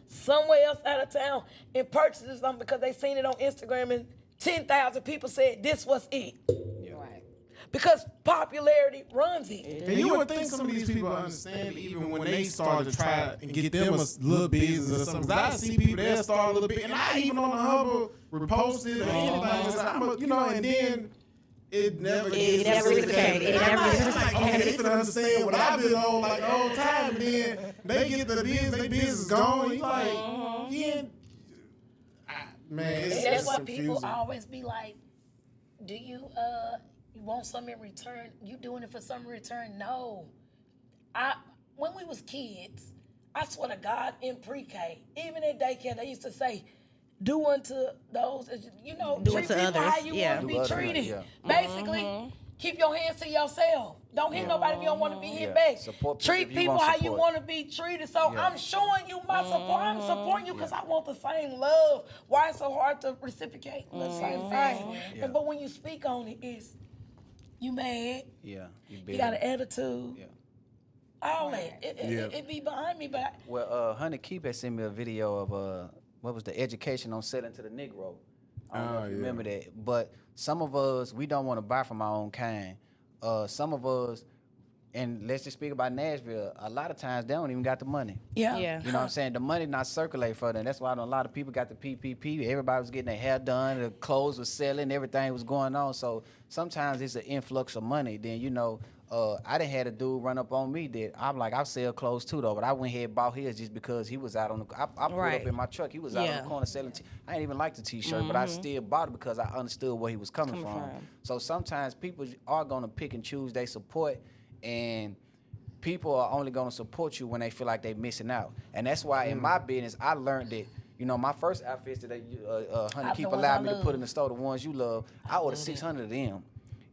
somewhere else out of town and purchase something because they seen it on Instagram and 10,000 people said this was it. Yeah. Right. because popularity runs it. And you would think some of these people understand even when they start to try and get them a little business or something. 'Cause I see people that start a little bit, and I even on the Hubble repost it or anything, just and then it never gets reciprocated. It And I'm never like, gets it's like, okay, they finna understand what I've been on like the whole time, and then they get the business, their business gone. You like, man, it's That's why confusing. people always be like, do you want something in return? You doing it for something in return? No. When we was kids, I swear to God, in pre-K, even in daycare, they used to say, do unto those, Do treat unto people how others, you yeah. want to Do be others, treated. yeah. Basically, keep your hands to yourself. Don't hit nobody if you don't want to be hit back. Support people Treat if you people want how you support. want to be treated. So I'm showing you my support. I'm supporting you because I want the same love. Why it's so hard to reciprocate the same thing? Yeah. But when you speak on it, it's you mad, Yeah. you got an attitude, Yeah. all that. It be behind me, but Well, Honey Keep had sent me a video of what was the education on selling to the Negro. I don't know if you remember that. But some of us, we don't want to buy from our own kind. Some of us, and let's just speak about Nashville, a lot of times they don't even got the money. yeah. Yeah. You know what I'm saying? The money not circulate for them. That's why a lot of people got the PPP. Everybody was getting their hair done, the clothes was selling, everything was going on. So sometimes it's an influx of money. Then, I done had a dude run up on me that I'm like, I sell clothes too though, but I went ahead and bought his just because he was out on the, I pulled Right. up in my truck, he was out on Yeah. the corner selling, I ain't even like the t-shirt, but I still bought it because I understood where he was coming from. So sometimes people are gonna pick and choose their support, and people are only gonna support you when they feel like they missing out. And that's why in my business, I learned that, my first outfits that Honey Keep the ones allowed I me to put love. in the store, the ones you love, I ordered 600 of them.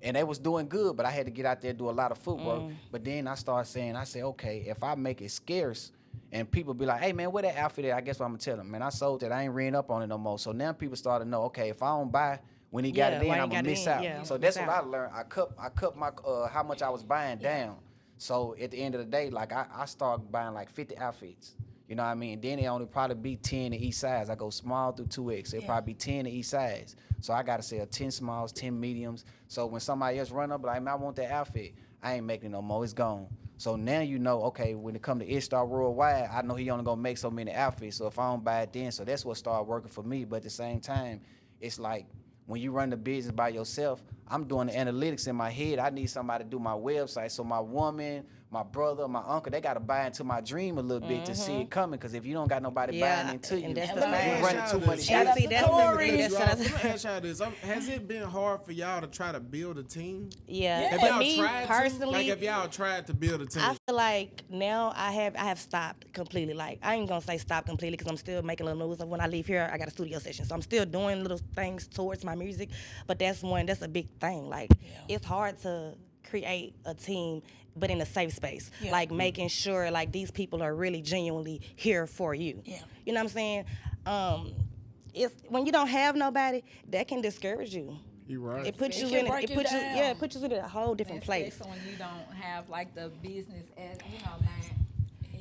And they was doing good, but I had to get out there and do a lot of footwork. But then I said, okay, if I make it scarce and people be like, hey, man, where that outfit at? I guess what I'm going to tell them. Man, I sold that. I ain't reading up on it no more. So now people start to know, okay, if I don't buy when he got Yeah, it in, why you I'm going got to it miss in? out. Yeah, So miss that's what out. I learned. I cut my how much I was buying down. So at the end of the day, like I started buying like 50 outfits. You know what I mean? Then it only probably be 10 to each size. I go small through 2X. It'll probably be 10 to each size. So I got to sell 10 smalls, 10 mediums. So when somebody else run up, like, man, I want that outfit, I ain't making it no more. It's gone. So now okay, when it come to Ishtar Worldwide, I know he only going to make so many outfits. So if I don't buy it then, so that's what started working for me. But at the same time, it's like when you run the business by yourself, I'm doing the analytics in my head. I need somebody to do my website. So my woman, my brother, my uncle, they got to buy into my dream a little bit to see it coming. Because if you don't got nobody buying into you, and that's Let the me thing. ask running y'all too much this. shit. Shout out See, to that's Tory. the Y'all, that's- let me ask y'all this. Has it been hard for y'all to try to build a team? Yeah. Yeah. Have For y'all me tried personally, to? Like, have y'all tried to build a team? I feel like now I have stopped completely. Like, I ain't gonna say stop completely because I'm still making little moves. Like, when I leave here, I got a studio session, so I'm still doing little things towards my music. But that's a big thing. Like, it's hard to create a team, but in a safe space. Yeah. Like, making sure like these people are really genuinely here for you. Yeah. You know what I'm saying? It's when you don't have nobody, that can discourage you. You right. It puts It you can in. break It you puts you. down. Yeah, it puts you in a whole different place. Especially when you don't have like the business as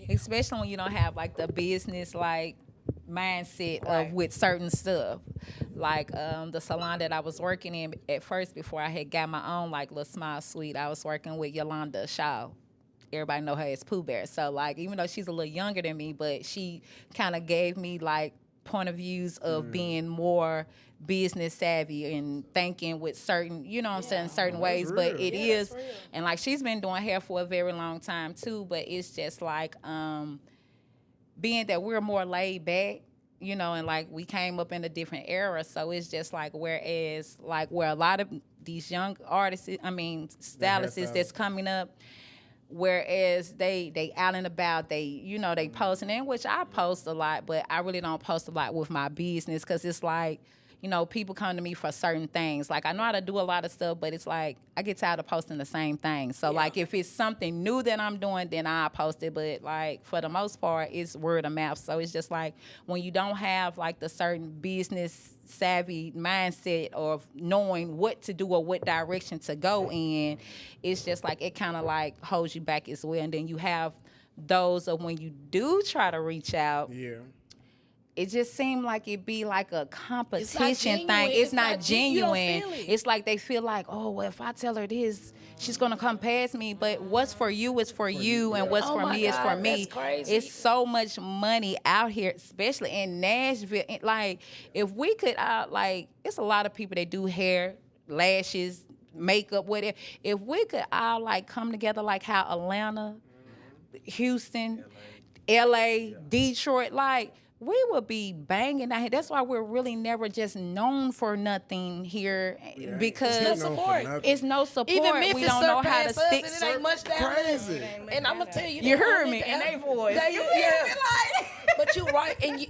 especially when you don't have like the business like mindset of with certain stuff. Like the salon that I was working in at first before I had got my own like little small suite, I was working with Yolanda Shaw. Everybody know her as Pooh Bear. So like even though she's a little younger than me, but she kind of gave me like point of views of being more business savvy and thinking with certain, you know what I'm saying, certain ways. But real. it is, and like she's been doing hair for a very long time too. But it's just like being that we're more laid back, and like we came up in a different era. So it's just like whereas like where a lot of these young artists, stylists that's coming up. Whereas they out and about, they posting, in which I post a lot, but I really don't post a lot with my business because it's like, people come to me for certain things. Like I know how to do a lot of stuff, but it's like I get tired of posting the same thing. So like if it's something new that I'm doing, then I post it. But like for the most part, it's word of mouth. So it's just like when you don't have like the certain business savvy mindset of knowing what to do or what direction to go in, it's just like it kind of like holds you back as well. And then you have those of when you do try to reach out, Yeah. it just seemed like it be like a competition genuine. thing. It's not You don't genuine. feel it. It's like they feel like, oh, well, if I tell her this, she's gonna come past me. But what's for you is for you, and what's Oh for my me is for God, me. that's crazy. It's so much money out here, especially in Nashville. Like, if we could, like, it's a lot of people that do hair, lashes, makeup, whatever. If we could all like come together, like how Atlanta, Houston, LA, Detroit, like, we would be banging out here. That's why we're really never just known for nothing here, because It's no support. it's no support. Even We Memphis don't know how to surpassed us, stick. and it ain't much down Crazy. there. And I'm gonna tell you, You that heard I me need to in have- their voice. They- You yeah. hear me, like. But you're right, and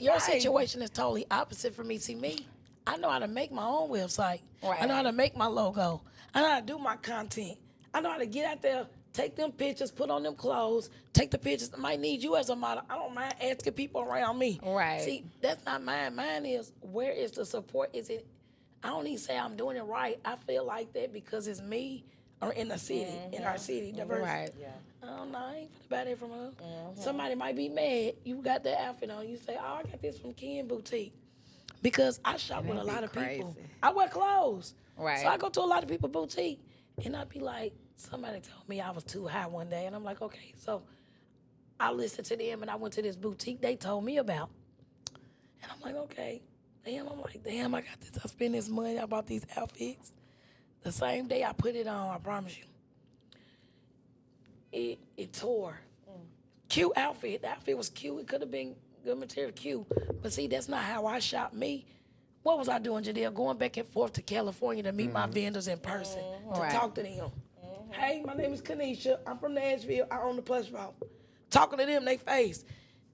your situation is totally opposite for me. See, me, I know how to make my own website. Right. I know how to make my logo. I know how to do my content. I know how to get out there, take them pictures, put on them clothes, take the pictures. I might need you as a model. I don't mind asking people around me. Right. See, that's not mine. Mine is, where is the support? Is it? I don't even say I'm doing it right. I feel like that because it's me or in the city, in our city, diverse. Right. I don't know. I ain't finna buy that from her. Somebody might be mad. You got that outfit on. You say, oh, I got this from Ken Boutique. Because I shop with a lot of people. crazy. I wear clothes. Right. So I go to a lot of people boutique. And I'd be like, somebody told me I was too high one day. And I'm like, okay. So I listened to them and I went to this boutique they told me about. And I'm like, okay. Damn, I got this. I spent this money. I bought these outfits. The same day I put it on, I promise you. It tore. Cute outfit. The outfit was cute. It could have been good material, cute. But see, that's not how I shop. Me, what was I doing, Jadelle? Going back and forth to California to meet my vendors in person, to Right. talk to them. Hey, my name is Kanisha. I'm from Nashville. I own the Plush Vault. Talking to them, they face.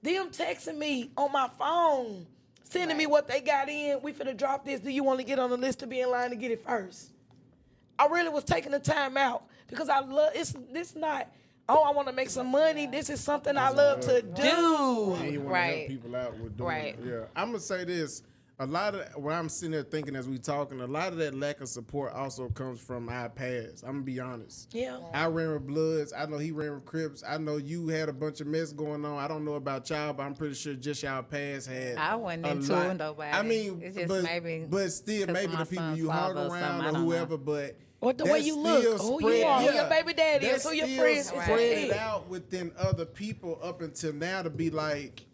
Them texting me on my phone, sending me what they got in. We finna drop this. Do you want to get on the list to be in line to get it first? I really was taking the time out because I love this. Not, oh, I want to make some money. This is something I love to do. And you want to Right. help people out with doing Right. it. Yeah. I'm going to say this. A lot of what I'm sitting there thinking as we talking, a lot of that lack of support also comes from our past. I'm going to be honest. Yeah. I ran with Bloods. I know he ran with Crips. I know you had a bunch of mess going on. I don't know about y'all, but I'm pretty sure just y'all past had I wasn't a into lot. nobody. I mean, It's just but, maybe but still, 'cause maybe my the people son's you hung father or around something, I or don't know. whoever, but Or the way that you look, still or who you spread- are, who yeah, your baby daddy is, that who your still friends is. spread it Right. out within other people up until now to be like,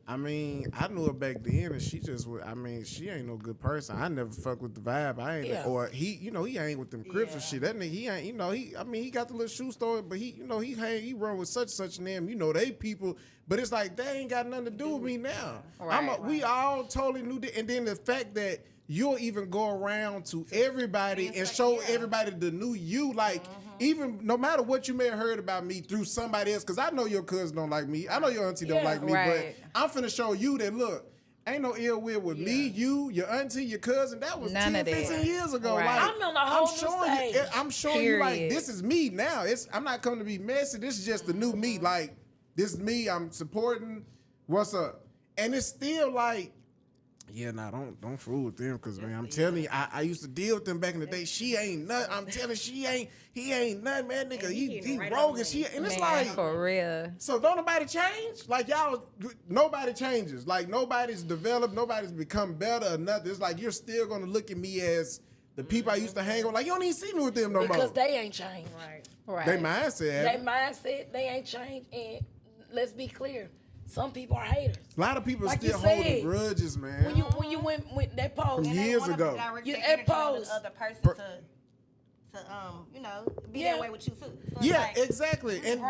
I mean, I knew her back then, and she just, I mean, she ain't no good person. I never fuck with the vibe. I ain't, Yeah. or he, you know, he ain't with them Crips and shit. That nigga, he ain't, you know, I mean, he got the little shoe store, but he, you know, he run with such and them, you know, they people, but it's like, they ain't got nothing to do with me now. Right. We all totally knew that, and then the fact that you'll even go around to everybody and show everybody the new you, like, even no matter what you may have heard about me through somebody else, because I know your cousin don't like me. I know your auntie don't like me, Right. but I'm finna show you that, look, ain't no ill will with me, you, your auntie, your cousin. That was None 10, of that. 15 years ago. Right. Like, I'm on a whole new showing you, stage. I'm showing you, like, Period. this is me now. I'm not coming to be messy. This is just the new me. Like, this is me. I'm supporting. What's up? And it's still like, yeah, nah, don't fool with them, because, man, I'm telling you, I used to deal with them back in the day. She ain't nothing. I'm telling you, he ain't nothing, man, nigga. He rogue and shit. And it's Man, like, for real. so don't nobody change? Like, y'all, nobody changes. Like, nobody's developed, nobody's become better or nothing. It's like, you're still gonna look at me as the people I used to hang with. Like, you don't even see me with them no more. Because they ain't changed. Right. They mindset. They mindset, they ain't changed. And let's be clear, some people are haters. A lot of people Like still you said, holding grudges, man. When you went with that post, From years ago. You impose. The other person to you know, be Yeah. that way with you too. So it's Yeah, like, exactly. you can And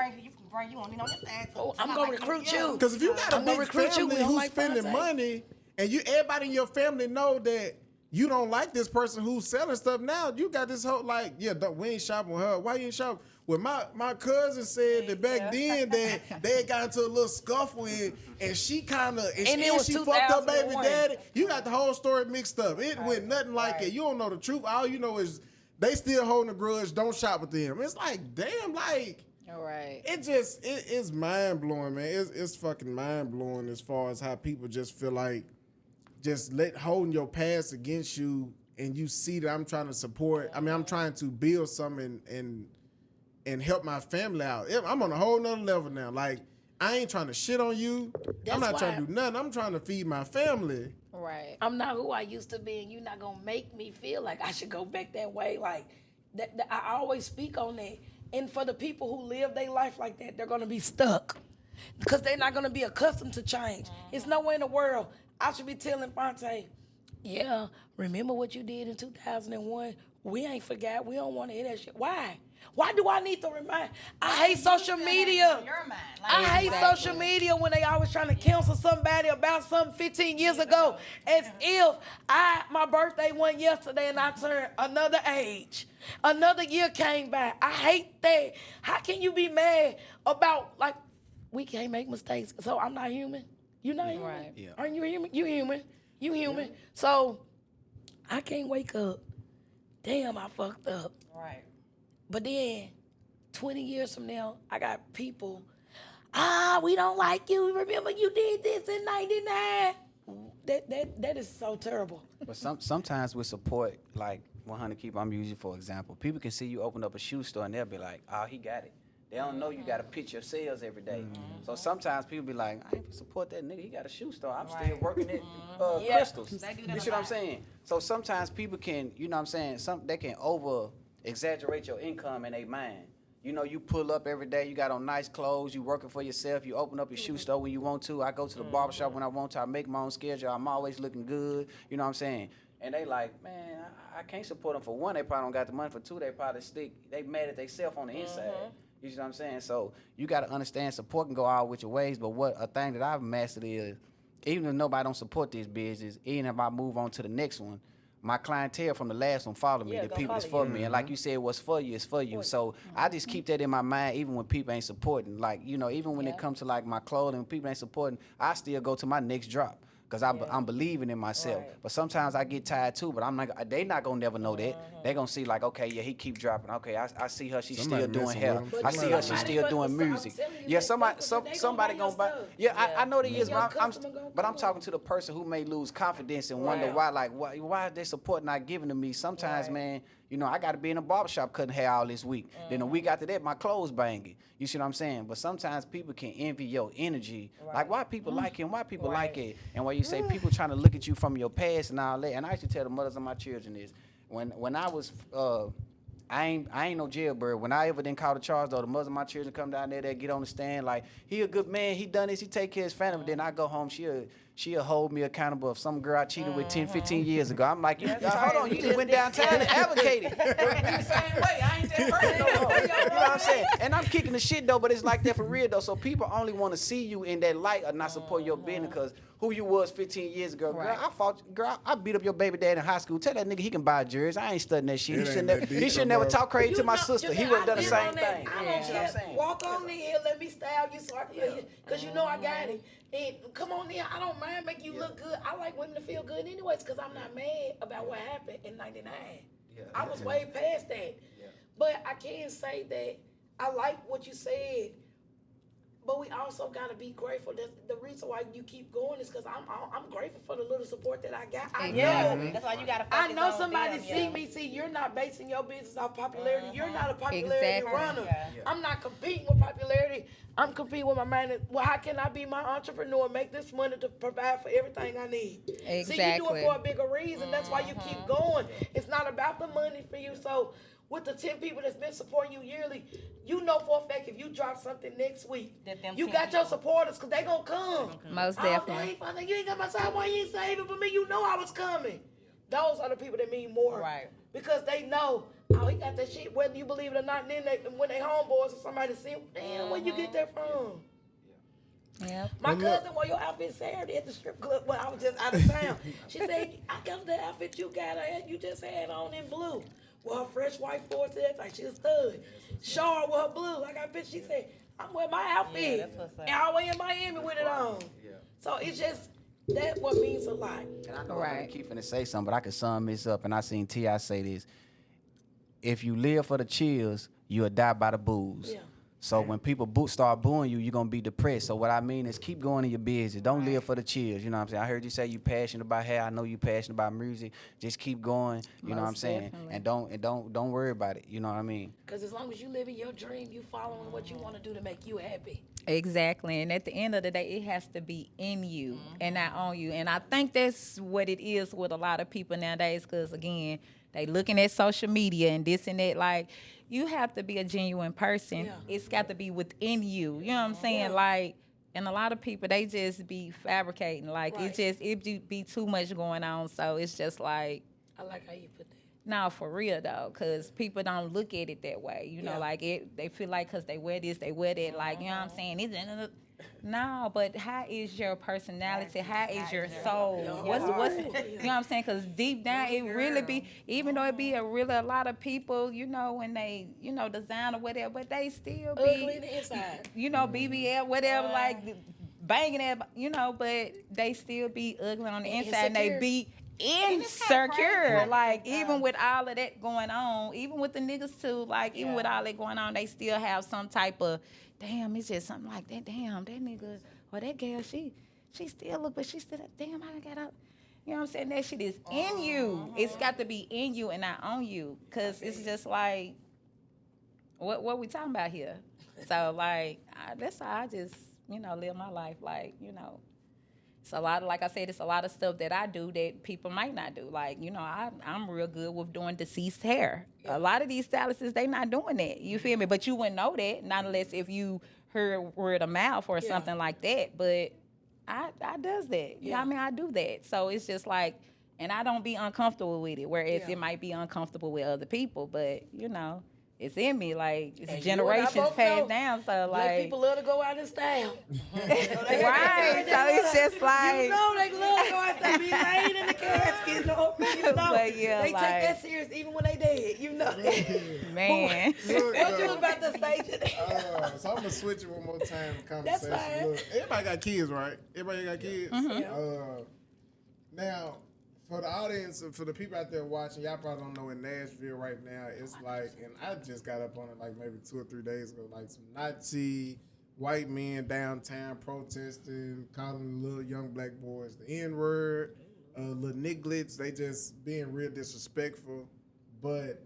bring you on this side. Oh, I'm gonna recruit you. because if you got a I'm gonna big recruit you, we family don't who's like spending Fonte. money, and everybody in your family know that you don't like this person who's selling stuff, now you got this whole, like, yeah, we ain't shopping with her. Why you ain't shopping? Well, my cousin said that back then that they had got into a little scuffle, and she kind of, and it was she fucked up baby 2001. daddy. You got the whole story mixed up. It went nothing like it. You don't know the truth. All you know is they still holding a grudge. Don't shop with them. It's like, damn, like, All right. it's mind blowing, man. It's fucking mind blowing as far as how people just feel like just holding your past against you, and you see that I'm trying to support. I mean, I'm trying to build something and help my family out. I'm on a whole nother level now. Like, I ain't trying to shit on you. I'm That's not trying to why- do nothing. I'm trying to feed my family. Right. I'm not who I used to be, and you're not gonna make me feel like I should go back that way. Like that I always speak on that. And for the people who live their life like that, they're gonna be stuck because they're not gonna be accustomed to change. It's nowhere in the world I should be telling Fonte, yeah, remember what you did in 2001? We ain't forgot. We don't want to hear that shit. Why? Why do I need to remind? I hate social media. I hate social media when they always trying to cancel somebody about something 15 years ago. As if my birthday went yesterday and I turned another age. Another year came by. I hate that. How can you be mad about, like, we can't make mistakes, so I'm not human? You're not human? Right. Yeah. Aren't you human? You human. You human. So I can't wake up. Damn, I fucked up. Right. But then, 20 years from now, I got people, we don't like you. Remember you did this in 99. That is so terrible. But sometimes with support, like 100 Keep, I'm using for example, people can see you open up a shoe store and they'll be like, oh, he got it. They don't know you got to pitch your sales every day. So sometimes people be like, I ain't gonna support that nigga. He got a shoe store. I'm still working at Crystals. They do You that see a what I'm lot. saying? So sometimes people can, you know what I'm saying, they can over exaggerate your income in their mind. You know, you pull up every day, you got on nice clothes, you working for yourself, you open up your shoe store when you want to. I go to the barbershop when I want to. I make my own schedule. I'm always looking good. You know what I'm saying? And they like, man, I can't support them. For one, they probably don't got the money. For two, they probably they mad at themselves on the inside. You see what I'm saying? So you got to understand support can go all with your ways. But a thing that I've mastered is, even if nobody don't support this business, even if I move on to the next one, my clientele from the last one follow me. Yeah, The gonna people is follow for me. And like you said, what's for you is for you. So I just keep that in my mind even when people ain't supporting. Like, you know, even when it comes to like my clothing, when people ain't supporting, I still go to my next drop. Because I'm believing in myself. Right. But sometimes I get tired too, but I'm like, they not gonna never know that. They gonna see like, okay, yeah, he keep dropping. Okay, I see her, she's Somebody still doing messing hair. with him. I see her, she's Somebody still must- doing I'm music. telling you, Yeah, they somebody fuck with it, they somebody gonna gonna buy buy. your stuff. Yeah, I know they is, your but customer gonna but I'm come. talking to the person who may lose confidence and wonder why, like, why is their support not given to me? Sometimes, man, you know, I got to be in a barbershop cutting hair all this week. Then a week after that, my clothes banging. You see what I'm saying? But sometimes people can envy your energy. Like, why people like him? Why people like it? And why you say people trying to look at you from your past and all that. And I used to tell the mothers of my children this. When I was, I ain't no jailbird. When I ever didn't call the charge, though, the mothers of my children come down there, they get on the stand like, he a good man, he done this, he take care of his family. Then I go home, she'll hold me accountable if some girl I cheated with 10, 15 years ago. I'm like, hold on, you just went downtown and advocated. You the same way, I ain't that person no more. You know what I'm saying? And I'm kicking the shit, though, but it's like that for real, though. So people only want to see you in that light or not support your business because who you was 15 years ago. Girl, I beat up your baby dad in high school. Tell that nigga he can buy a jersey. I ain't studying that shit. It He ain't that deep, should never bro. talk crazy to my know- sister. He Jamel, would have done the I've same been on thing. that. I You don't see what I'm care. saying? Walk on in here, let me style you so I can because you know I got it. And come on in, I don't mind making you look good. I like women to feel good anyways because I'm not mad about what happened in 99. I was way past that. But I can say that I like what you said. But we also gotta be grateful. That's the reason why you keep going is because I'm grateful for the little support that I got. I know. That's why you gotta I focus know on somebody them, see yeah. me. See, you're not basing your business off popularity. You're not a popularity Exactly. runner. Yeah. I'm not competing with popularity. I'm competing with my mind. Well, how can I be my entrepreneur and make this money to provide for everything I need? See, you do Exactly. it for a bigger reason. That's why you keep going. It's not about the money for you. So with the 10 people that's been supporting you yearly, you know for a fact if you drop something next week, That them you 10 got your people- supporters because they going to come. Most Oh, definitely. dang, Father, you ain't got my side. Why you ain't saving for me? You know I was coming. Those are the people that mean more. Right. Because they know, oh, he got that shit, whether you believe it or not. And then when they homeboys or somebody see him, damn, where you get that from? Yep. My cousin wore your outfit Saturday at the strip club when I was just out of town. She said, I got the outfit you got, you just had on in blue. With her fresh white force, like she a stud. Shaw with her blue. I got a bitch, she said, I'm wearing my outfit. Yeah, that's what's up. And all the way in Miami with it on. So it's just, that's what means a lot. And I know I'm Right. gonna keep finna say something, but I could sum this up, and I seen T.I. say this. If you live for the chills, you'll die by the booze. Yeah. So when people start booing you, you're going to be depressed. So what I mean is keep going in your business. Don't live for the cheers. You know what I'm saying? I heard you say you passionate about hair. I know you passionate about music. Just keep going. You know what I'm Most saying? definitely. And don't worry about it. You know what I mean? Because as long as you living your dream, you following what you want to do to make you happy. Exactly. And at the end of the day, it has to be in you and not on you. And I think that's what it is with a lot of people nowadays because, again, they looking at social media and this and that. Like, you have to be a genuine person. Yeah. It's got to be within you. You know what I'm saying? Yeah. Like, and a lot of people, they just be fabricating. Like, Right. it be too much going on. So it's just like, I like how you put that. no, for real though, because people don't look at it that way. You know, Yeah. like they feel like because they wear this, they wear that. Like, you know what I'm saying? No, but how is your personality? How is your soul? What's you know what I'm saying? Because deep down, it really be, even though it be a lot of people, you know, when they, you know, design or whatever, but they still Ugly in be, the inside. you know, BBL, whatever, like banging at, you know, but they still be ugly on the inside and they Insecure. be it's kinda insecure. crazy. Like, even with all of that going on, even with the niggas too, like, even with all that going on, they still have some type of, damn, it's just something like that. Damn, that nigga or that girl, she still look, but she still, damn, I done got up. You know what I'm saying? That shit is in you. It's got to be in you and not on you. Because it's just like, what we talking about here? So, like, that's how I just, you know, live my life. Like, you know, it's a lot of, like I said, it's a lot of stuff that I do that people might not do. Like, you know, I'm real good with doing deceased hair. A lot of these stylists, they not doing that. You feel me? But you wouldn't know that, not unless if you heard word of mouth or something like that. But I does that. You know what I mean? I do that. So it's just like, and I don't be uncomfortable with it, whereas it might be uncomfortable with other people. But, you know, it's in me. Like, it's And generations you and I both passed know down. So, Black like, people love to go out in style. right. So it's just like, You know they love to go out there be laying in the casket. No, you know. But yeah, they like- take that serious even when they dead. You know. man. Look, What you was about to say today? so I'm gonna switch it one more time. In the That's conversation. fine. Look, everybody got kids, right? Everybody got kids. Yeah. Now, for the audience, for the people out there watching, y'all probably don't know in Nashville right now, it's like, and I just got up on it like maybe 2 or 3 days ago, like some Nazi white men downtown protesting, calling little young black boys the N-word, little nigglets. They just being real disrespectful. But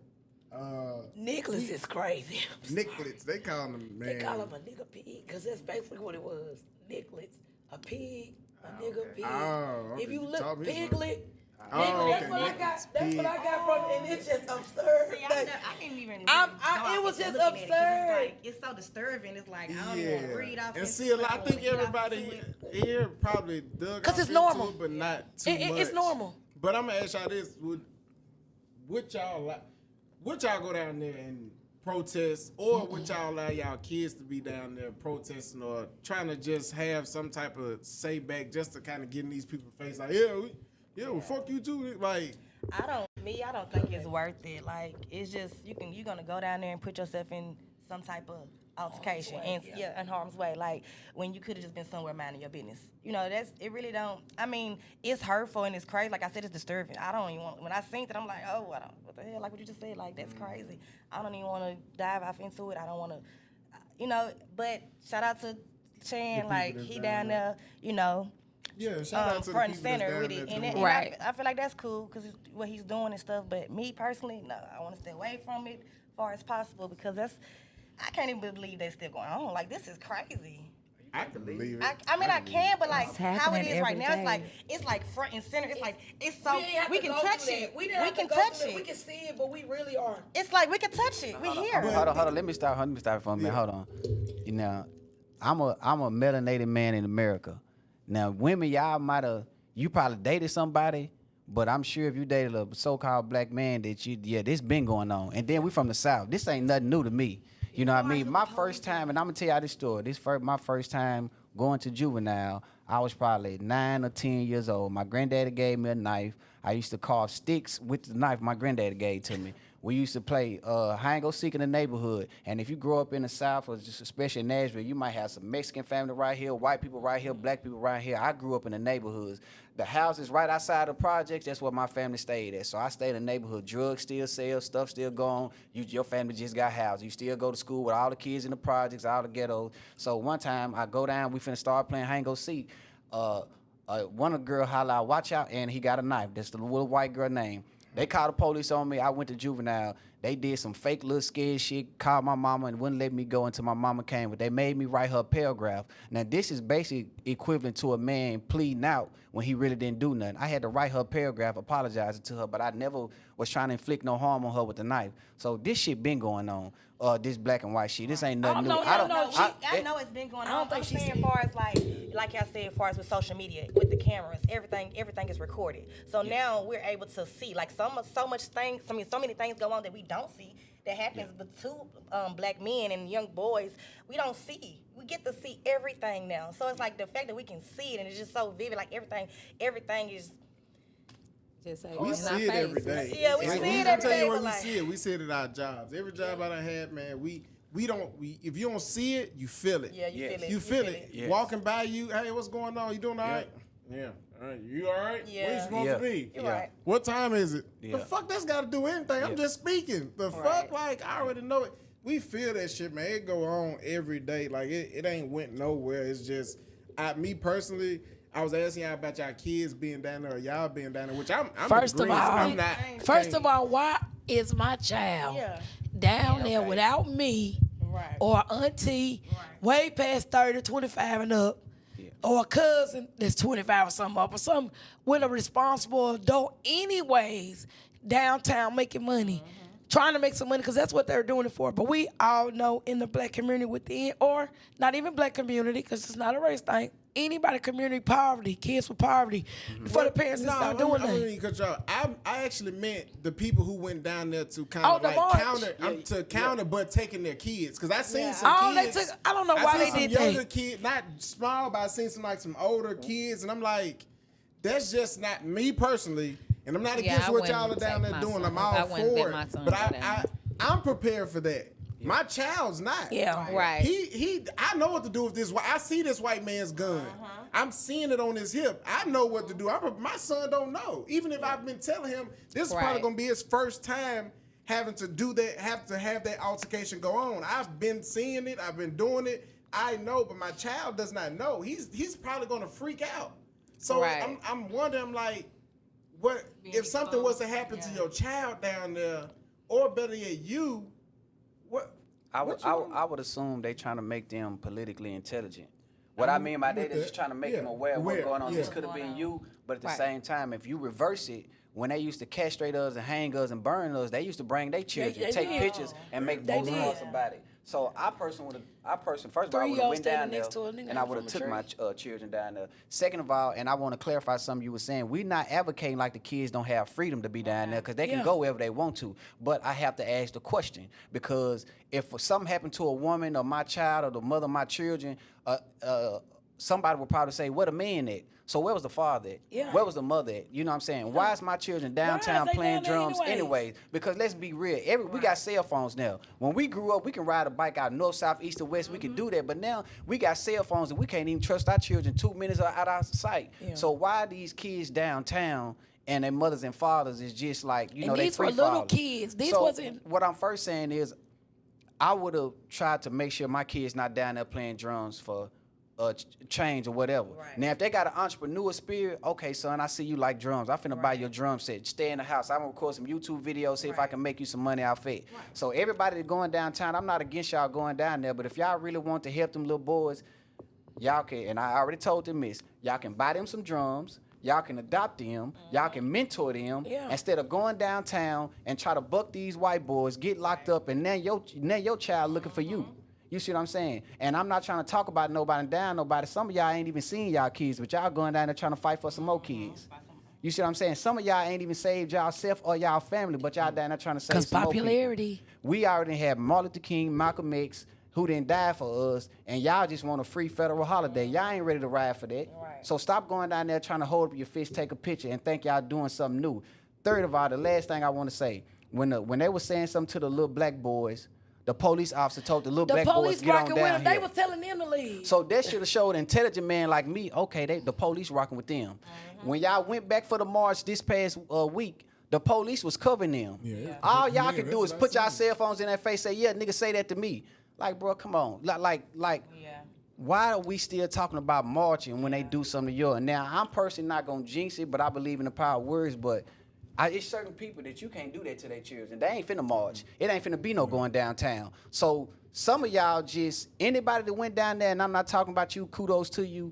Nicholas is crazy. Nicklets, they call them, man. They call him a nigga pig because that's basically what it was. Nicholas, a pig, a nigga pig. Oh, If you you taught look me something. piglet, Oh, nigga, that's okay, what I Nicholas, got. That's what I pig. got from, and it's just absurd. See, Like, I can't even. it was just absurd. It's so disturbing. It's like I don't even want to read off. And this see, I stuff. think Get off everybody into it. here probably dug 'Cause off it's into normal. it, but not too much. It's normal. But I'm gonna ask y'all this: would y'all go down there and protest, or would y'all allow y'all kids to be down there protesting, or trying to just have some type of say back, just to kind of get in these people's face, like, well, fuck you too, like. I don't think it's worth it. Like, it's just you're gonna go down there and put yourself in some type of altercation in harm's way. Like, when you could have just been somewhere minding your business. You know, it really don't. I mean, it's hurtful and it's crazy. Like I said, it's disturbing. I don't even want. When I seen that, I'm like, oh, what the hell? Like what you just said. Like that's crazy. I don't even want to dive off into it. I don't want to. You know. But shout out to Chan. Like that's he down down there. You know. Yeah, shout out to the Front and people that's center down with there it, doing and it. Right. I feel like that's cool because what he's doing and stuff. But me personally, no, I want to stay away from it as far as possible because I can't even believe that's still going on. Like this is crazy. I can believe it. I mean, I can, but like It's how it happening is right every now, day. it's like front and center. It's like it's so didn't have we to can go touch through it. that. We We didn't have can to go touch through that. We it. can see it, but we really are. It's like we can touch it. We here. Hold on. Let me stop for a minute. Hold on. You know, I'm a melanated man in America. Now, women, you probably dated somebody, but I'm sure if you dated a so-called black man this been going on. And then we from the South. This ain't nothing new to me. You know what I mean? My first time, and I'm gonna tell y'all this story. My first time going to juvenile, I was probably 9 or 10 years old. My granddaddy gave me a knife. I used to carve sticks with the knife my granddaddy gave to me. we used to play hide and go seek in the neighborhood. And if you grow up in the South, or just especially in Nashville, you might have some Mexican family right here, white people right here, black people right here. I grew up in the neighborhoods. The houses right outside the projects, that's where my family stayed at. So I stayed in the neighborhood. Drugs still sell, stuff still go on. Your family just got housed. You still go to school with all the kids in the projects, all the ghettos. So one time I go down, we finna start playing hide and go seek. One of the girl holler out, watch out, and he got a knife. That's the little white girl name. They called the police on me. I went to juvenile. They did some fake little scared shit, called my mama and wouldn't let me go until my mama came. But they made me write her a paragraph. Now, this is basically equivalent to a man pleading out when he really didn't do nothing. I had to write her a paragraph apologizing to her, but I never was trying to inflict no harm on her with the knife. So this shit been going on, this black and white shit. This ain't nothing new. I know it's been going on. I don't think I'm saying as far as like y'all said, as far as with social media, with the cameras, everything is recorded. So now we're able to see like so many things go on that we don't see that happens with two black men and young boys. We don't see. We get to see everything now. So it's like the fact that we can see it and it's just so vivid. Like everything is. Just like We see it every day. Yeah, we see it every tell day, you where but we like- see it. We see it at our jobs. Every job I done had, man, we don't. If you don't see it, you feel it. Yeah, you feel it. You feel it. Yes. Walking by you, hey, what's going on? You doing all right? Yeah. All right. You all right? Yeah. Where you supposed to be? You're right. What time is it? Yeah. The fuck that's got to do with anything? I'm just speaking. The fuck, Right. like I already know it. We feel that shit, man. It go on every day. Like it ain't went nowhere. It's just, me personally. I was asking y'all about y'all kids being down there, or y'all being down there, which I'm First of agreeing. all- I'm not. First of all, why is my child down there okay. without me Right. or auntie way past 30, 25 and up, or a cousin that's 25 or something up, or some with a responsible adult anyways downtown making money, trying to make some money because that's what they're doing it for. But we all know in the black community within, or not even black community because it's not a race thing, anybody community poverty, kids with poverty, for the parents that's not doing I that. mean, I actually meant the people who went down there to kind Oh, of the like march. counter, but taking their kids. Because I seen some Oh, they kids. took. I don't know why they I seen did some younger that. kids, not small, but I seen some older kids, and I'm like, that's just not me personally. And I'm not Yeah, against I what y'all are wouldn't down take there my doing. son. I'm I all wouldn't let for my it. son But go down. I'm prepared for that. My child's not. Yeah. Right. I know what to do with this. I see this white man's gun. I'm seeing it on his hip. I know what to do. My son don't know. Even if I've been telling him, this is probably Right. gonna be his first time having to do that, have that altercation go on. I've been seeing it. I've been doing it. I know, but my child does not know. He's probably gonna freak out. So Right. I'm wondering, like, what if something was to happen to your child down there, or better yet, you? What? I would assume they trying to make them politically intelligent. What I mean by that is just trying to make them aware of what's going on. This could have been you, but at the Right. same time, if you reverse it, when they used to castrate us and hang us and burn us, they used to bring their children, they take did. pictures, and make They postcards did. about it. So I personally first of all, I 3 would y'all have went down standing there next to a nigga and I would have from took a my tree. children down there. Second of all, and I want to clarify something you were saying, we're not advocating like the kids don't have freedom to be down there because they can Yeah. go wherever they want to. But I have to ask the question because if something happened to a woman or my child or the mother of my children, somebody would probably say, "Where the man at?" So where was the father at? Yeah. Where was the mother at? You know what I'm saying? Why is my children downtown they playing down there drums anyways? anyways? Because let's be real. We got cell phones now. When we grew up, we can ride a bike out north, south, east, or west. We can do that. But now we got cell phones and we can't even trust our children 2 minutes out of our sight. Yeah. So why these kids downtown and their mothers and fathers is just like, And they these were free little falling. kids. These So wasn't- what I'm first saying is I would have tried to make sure my kids not down there playing drums for change or whatever. Right. Now, if they got an entrepreneur spirit, okay, son, I see you like drums. I'm finna buy your drum set. Stay in the house. I'm gonna record some YouTube videos, see if I can make you some money out of it. So everybody that going downtown, I'm not against y'all going down there, but if y'all really want to help them little boys, y'all can, and I already told them this, y'all can buy them some drums. Y'all can adopt them. Y'all can mentor them instead of going downtown and try to buck these white boys, get locked up, and now your child looking for you. You see what I'm saying? And I'm not trying to talk about nobody and down nobody. Some of y'all ain't even seen y'all kids, but y'all going down there trying to fight for some more kids. You see what I'm saying? Some of y'all ain't even saved y'all self or y'all family, but y'all down there trying to save Because some more people. popularity. We already had Martin Luther King, Malcolm X, who didn't die for us, and y'all just want a free federal holiday. Y'all ain't ready to ride for that. Right. So stop going down there trying to hold up your fist, take a picture, and think y'all doing something new. Third of all, the last thing I want to say, when they were saying something to the little black boys, the police officer told the little The black boys police get on rocking with down them. They here. was telling them to leave. So that should have showed an intelligent man like me, okay, the police rocking with them. When y'all went back for the march this past week, the police was covering them. All y'all can do is put y'all cell phones in their face, say, yeah, nigga, say that to me. Like, bro, come on. Like, why are we still talking about marching when they do something to you? Now, I'm personally not going to jinx it, but I believe in the power of words, but it's certain people that you can't do that to their children. They ain't finna march. It ain't finna be no going downtown. So some of y'all just, anybody that went down there, and I'm not talking about you, kudos to you,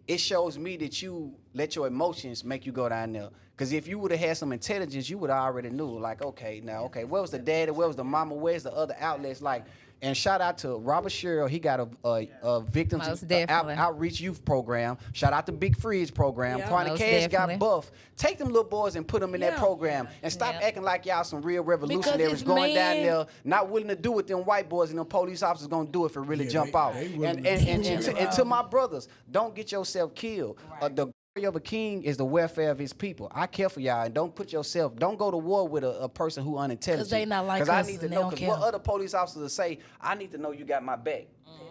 it shows me that you let your emotions make you go down there. Because if you would have had some intelligence, you would have already knew, like, okay, where was the daddy, where was the mama, where's the other outlets? Like, and shout out to Robert Sherrill. He got a victims outreach youth program. Shout out to Big Fridge program. Quanti Cash got Buff. Take them little boys and put them in that program. And stop acting like y'all some real revolutionaries going down there, not willing to do what them white boys and them police officers going to do if it really jump out. And to my brothers, don't get yourself killed. The of a king is the welfare of his people. I care for y'all, and don't go to war with a person who unintelligent. Because they not like us. Because I need to know, because what other police officers will say, I need to know you got my back.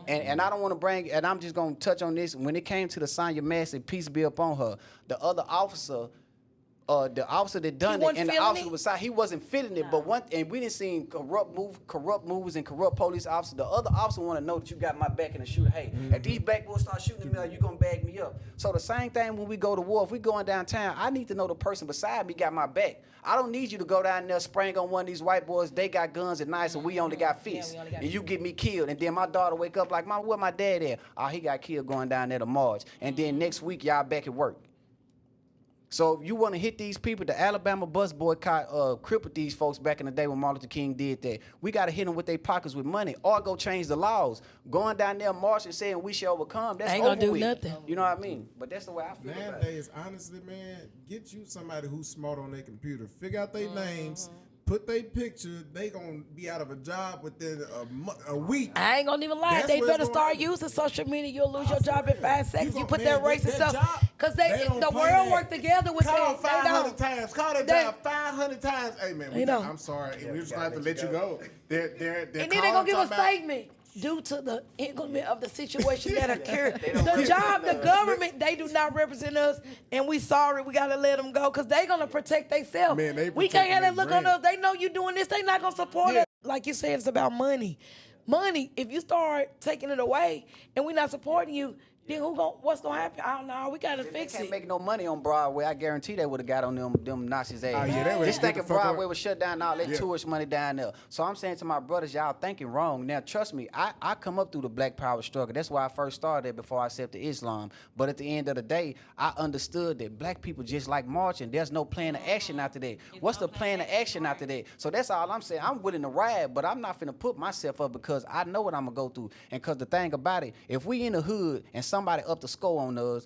And I don't want to bring, and I'm just going to touch on this. When it came to the Sonya Massey, peace be upon her, the other officer, the officer that done it, and the officer was he wasn't feeling it. But we didn't see corrupt moves and corrupt police officers. The other officer want to know that you got my back in the shooter. Hey, if these black boys start shooting me, you gonna bag me up. So the same thing when we go to war. If we going downtown, I need to know the person beside me got my back. I don't need you to go down there spraying on one of these white boys. They got guns and knives, and we only got fists. And you get me killed, and then my daughter wake up like, Mom, where my dad at? Oh, he got killed going down there to March. And then next week y'all back at work. So if you want to hit these people, the Alabama bus boycott crippled these folks back in the day when Martin Luther King did that. We got to hit them with their pockets with money or go change the laws. Going down there marching saying we shall overcome, that's ain't gonna do with. nothing. You know what I mean? But that's the way I feel about it. Nowadays, honestly, man, get you somebody who's smart on their computer. Figure out their names. Put their picture, they gonna be out of a job within a week. I ain't gonna even lie. They better start using social media. You'll lose your job in 5 seconds. You put that racist stuff. Because the world work together with Call that. 500 times. Call that job 500 times. Hey, man, I'm sorry. We're just going to have to let you go. They're and then they're going to give a statement. Due to the inclement of the situation that occurred. The government, they do not represent us, and we sorry, we gotta let them go, because they gonna protect themselves. We can't have that look on us. They know you doing this, they not gonna support us. Like you said, it's about money. Money, if you start taking it away, and we not supporting you, then what's gonna happen? I don't know. We gotta fix it. They can't make no money on Broadway. I guarantee they would have got on them Nazis' ass. Just think if Broadway was shut down, all that tourist money down there. So I'm saying to my brothers, y'all thinking wrong. Now trust me, I come up through the Black Power struggle. That's why I first started before I accepted Islam. But at the end of the day, I understood that black people just like marching. There's no plan of action after that. What's the plan of action after that? So that's all I'm saying. I'm willing to ride, but I'm not finna put myself up because I know what I'm gonna go through. And because the thing about it, if we in the hood and somebody up the score on us,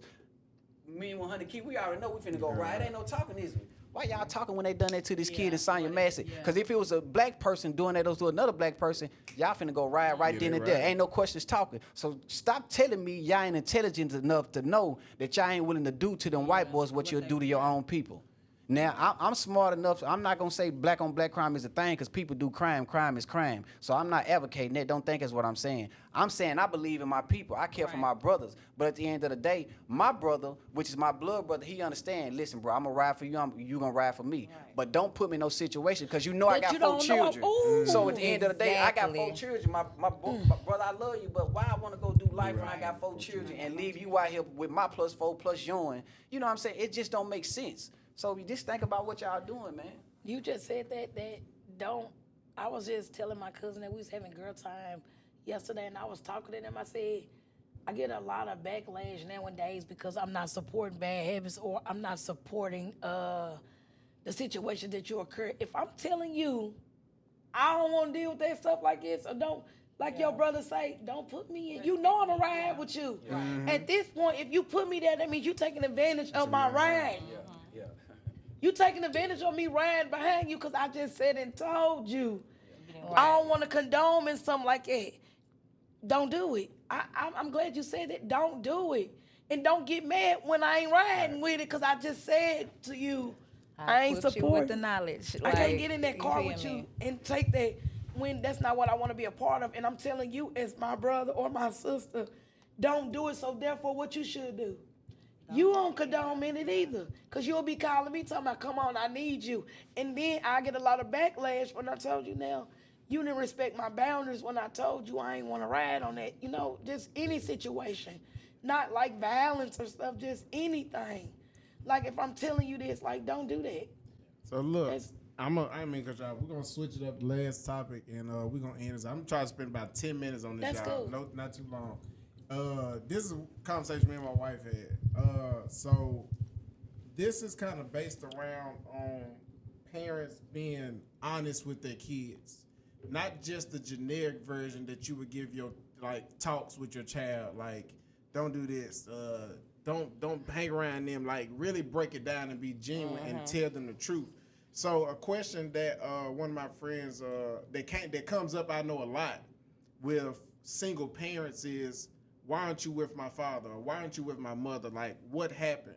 me and 100 Key, we already know we finna go ride. Ain't no talking, is we? Why y'all talking when they done that to this kid in Sonya Massey? Because if it was a black person doing that to another black person, y'all finna go ride right then and there. Ain't no questions talking. So stop telling me y'all ain't intelligent enough to know that y'all ain't willing to do to them white boys what you'll do to your own people. Now, I'm smart enough. I'm not going to say black on black crime is a thing because people do crime. Crime is crime. So I'm not advocating that. Don't think that's what I'm saying. I'm saying I believe in my people. I care for my brothers. But at the end of the day, my brother, which is my blood brother, he understand. Listen, bro, I'm going to ride for you. You going to ride for me. Right. But don't put me in no situation because you know I got 4 children. So at the end of the day, I got 4 children. My brother, I love you, but why I want to go do life when I got 4 children and leave you out here with my +4 plus yours? You know what I'm saying? It just don't make sense. So we just think about what y'all doing, man. You just said that don't. I was just telling my cousin that we was having girl time yesterday, and I was talking to them. I said, I get a lot of backlash nowadays because I'm not supporting bad habits or I'm not supporting the situation that you occur. If I'm telling you, I don't want to deal with that stuff like this, or don't, like your brother say, don't put me in. You know I'm going to ride with you. At this point, if you put me there, that means you taking advantage of my ride. You taking advantage of me riding behind you because I just said and told you. I don't want to condone in something like that. Don't do it. I'm glad you said that. Don't do it. And don't get mad when I ain't riding with it because I just said to you, I ain't equip you with the supporting. knowledge. I can't like, get in that car feel with me? you and take that when that's not what I want to be a part of. And I'm telling you, as my brother or my sister, don't do it. So therefore, what you should do, you won't condone in it either, cause you'll be calling me talking about, come on, I need you, and then I get a lot of backlash when I told you now. You didn't respect my boundaries when I told you I ain't want to ride on that. You know, just any situation, not like violence or stuff, just anything. Like if I'm telling you this, like don't do that. So look, That's- I mean, cause y'all, we're gonna switch it up the last topic, and we're gonna end this. I'm trying to spend about 10 minutes on this, That's y'all. cool. No, not too long. This is a conversation me and my wife had. So this is kind of based around on parents being honest with their kids, not just the generic version that you would give your like talks with your child, like don't do this, don't hang around them, like really break it down and be genuine and tell them the truth. So a question that one of my friends that comes up, I know a lot with single parents is, why aren't you with my father, or why aren't you with my mother? Like, what happened?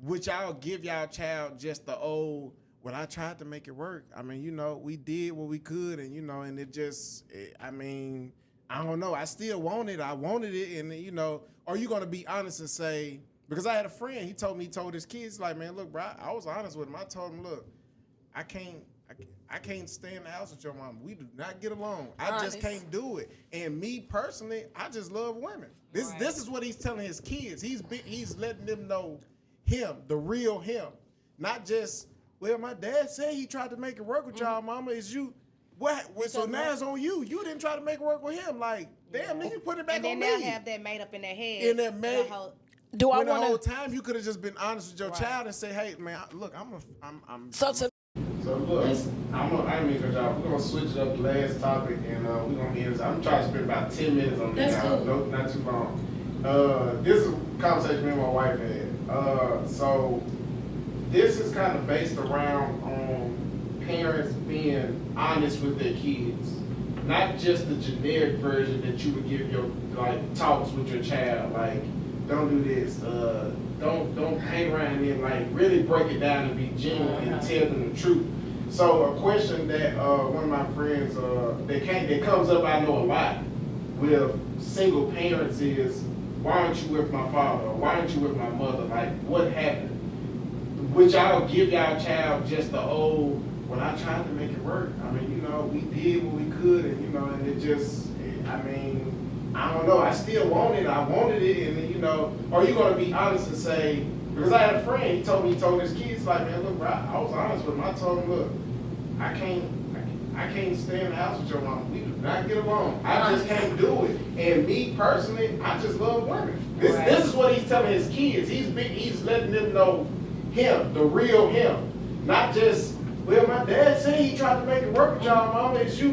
Would y'all give y'all child just the old, well, I tried to make it work. I mean, you know, we did what we could, and you know, and it just, I mean, I don't know. I still want it. I wanted it, and you know, are you gonna be honest and say? Because I had a friend. He told his kids, like, man, look, bro, I was honest with him. I told him, look, I can't stay in the house with your mom. We do not get along. I just Honest. can't do it. And me personally, I just love women. This is what he's telling his kids. He's letting them know him, the real him, not just, well, my dad said he tried to make it work with y'all, mama. Is you what? So now it's on you. You didn't try to make it work with him. Like, damn, nigga, you put it back And then on they'll me. have that made up in their head. In that made. Do I When the want whole to? time you could have just been honest with your child and say, hey, man, look, I'm. So to So look, I ain't making a job. We're gonna switch it up the last topic, and we're gonna end this. I'm trying to spend about 10 minutes on this. That's Now. cool. No, not too long. This is a conversation me and my wife had. So this is kind of based around on parents being honest with their kids, not just the generic version that you would give your like talks with your child, like don't do this, don't hang around them, like really break it down and be genuine and tell them the truth. So a question that one of my friends that comes up, I know a lot with single parents is, why aren't you with my father, or why aren't you with my mother? Like, what happened? Would y'all give y'all child just the old, well, I tried to make it work. I mean, you know, we did what we could, and you know, and it just, I mean, I don't know. I still want it. I wanted it, and then, you know, are you gonna be honest and say? Because I had a friend. He told his kids, like, man, look, bro, I was honest with him. I told him, look, I can't stay in the house with your mom. We do not get along. I just can't do it. And me personally, I just love women. This is what he's telling his kids. He's letting them know him, the real him, not just, well, my dad said he tried to make it work with y'all, mama. It's you.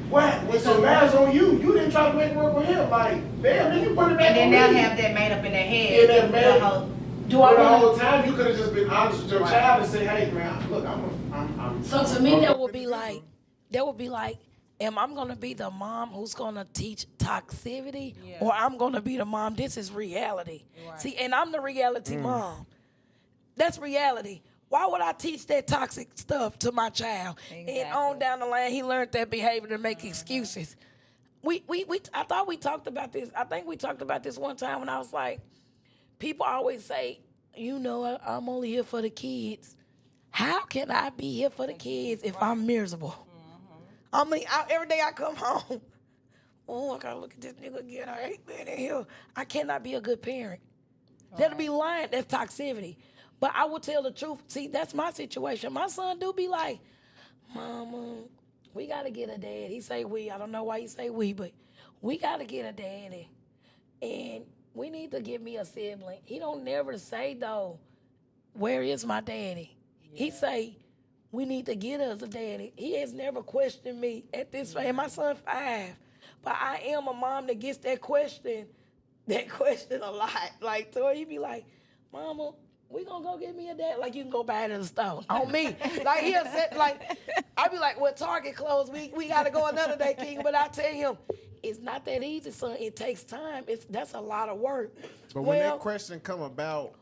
What? Well, so now it's on you. You didn't try to make it work with him. Like, damn, nigga, put it back on And then me. they'll have that made up in their head. Yeah, that made The do I the want whole time you could have just been honest with your child and say, hey, man, look, I'm. So to me, that would be like, am I gonna be the mom who's gonna teach toxicity, or I'm gonna be the mom? This is reality. See, and I'm the reality mom. That's reality. Why would I teach that toxic stuff to my child? And on down the line, he learned that behavior to make excuses. I thought we talked about this. I think we talked about this one time when I was like, people always say, you know, I'm only here for the kids. How can I be here for the kids if I'm miserable? I mean, every day I come home, oh, I gotta look at this nigga again. I hate being in here. I cannot be a good parent. That'll be lying. That's toxicity. But I will tell the truth. See, that's my situation. My son do be like, Mama, we gotta get a dad. He say we. I don't know why he say we, but we gotta get a daddy. And we need to give me a sibling. He don't never say, though, where is my daddy? He say, we need to get us a daddy. He has never questioned me at this rate. And my son 5. But I am a mom that gets that question a lot. Like, so he be like, Mama, we gonna go get me a dad? Like, you can go buy it at the store. On me. Like, he'll say, like, I be like, well, Target closed. We gotta go another day, King. But I tell him, it's not that easy, son. It takes time. That's a lot of work. But when that question come about,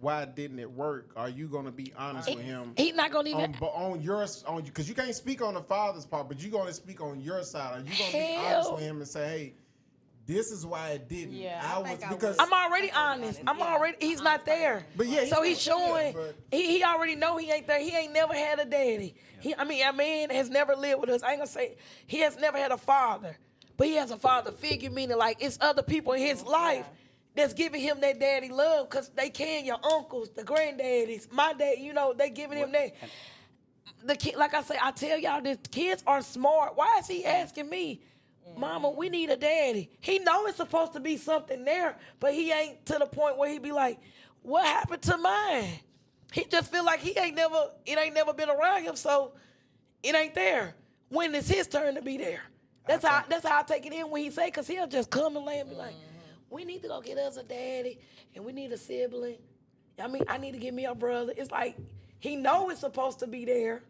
why didn't it work? Are you gonna be honest with him? He not gonna even. On yours, because you can't speak on the father's part, but you gonna speak on your side. Are you gonna be Hell. honest with him and say, hey, this is why it didn't? Yeah, I I was think I because would. I'm already honest. He's not there. But yeah, so he's he's showing. but- He already know he ain't there. He ain't never had a daddy. A man has never lived with us. I ain't gonna say he has never had a father, but he has a father figure. Meaning like it's other people in his life that's giving him that daddy love, cause they can. Your uncles, the granddaddies, my dad. They giving him that. The kid, like I say, I tell y'all, this kids are smart. Why is he asking me? Mama, we need a daddy. He know it's supposed to be something there, but he ain't to the point where he be like, what happened to mine? He just feel like it ain't never been around him, so it ain't there. When it's his turn to be there. That's how I take it in when he say, cause he'll just come and lay and be like, we need to go get us a daddy, and we need a sibling. I need to get me a brother. It's like, he know it's supposed to be there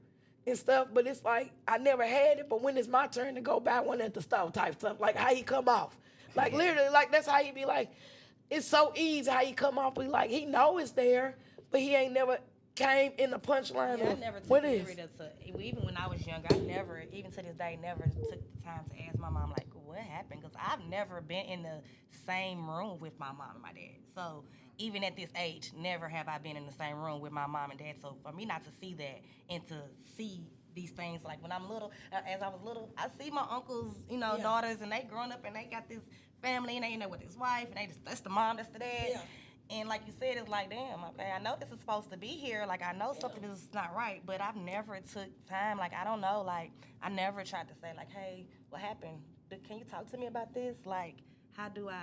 and stuff, but it's like I never had it. But when it's my turn to go buy one at the store type stuff, like how he come off, like literally, like that's how he be like. It's so easy how he come off. Be like he know it's there, but he ain't never came in the punchline. Yeah, I of never took what the is. period to, even when I was younger, I never, even to this day, never took the time to ask my mom, like, what happened? Because I've never been in the same room with my mom and my dad. So even at this age, never have I been in the same room with my mom and dad. So for me not to see that and to see these things, like when I'm little, as I was little, I see my uncles, daughters, and they grown up and they got this family and they with his wife and that's the mom, that's the dad. Yeah. And like you said, it's like, damn, okay, I know this is supposed to be here. Like, I know something is not right, but I've never took time. Like, I don't know. Like, I never tried to say, like, hey, what happened? Can you talk to me about this? Like, how do I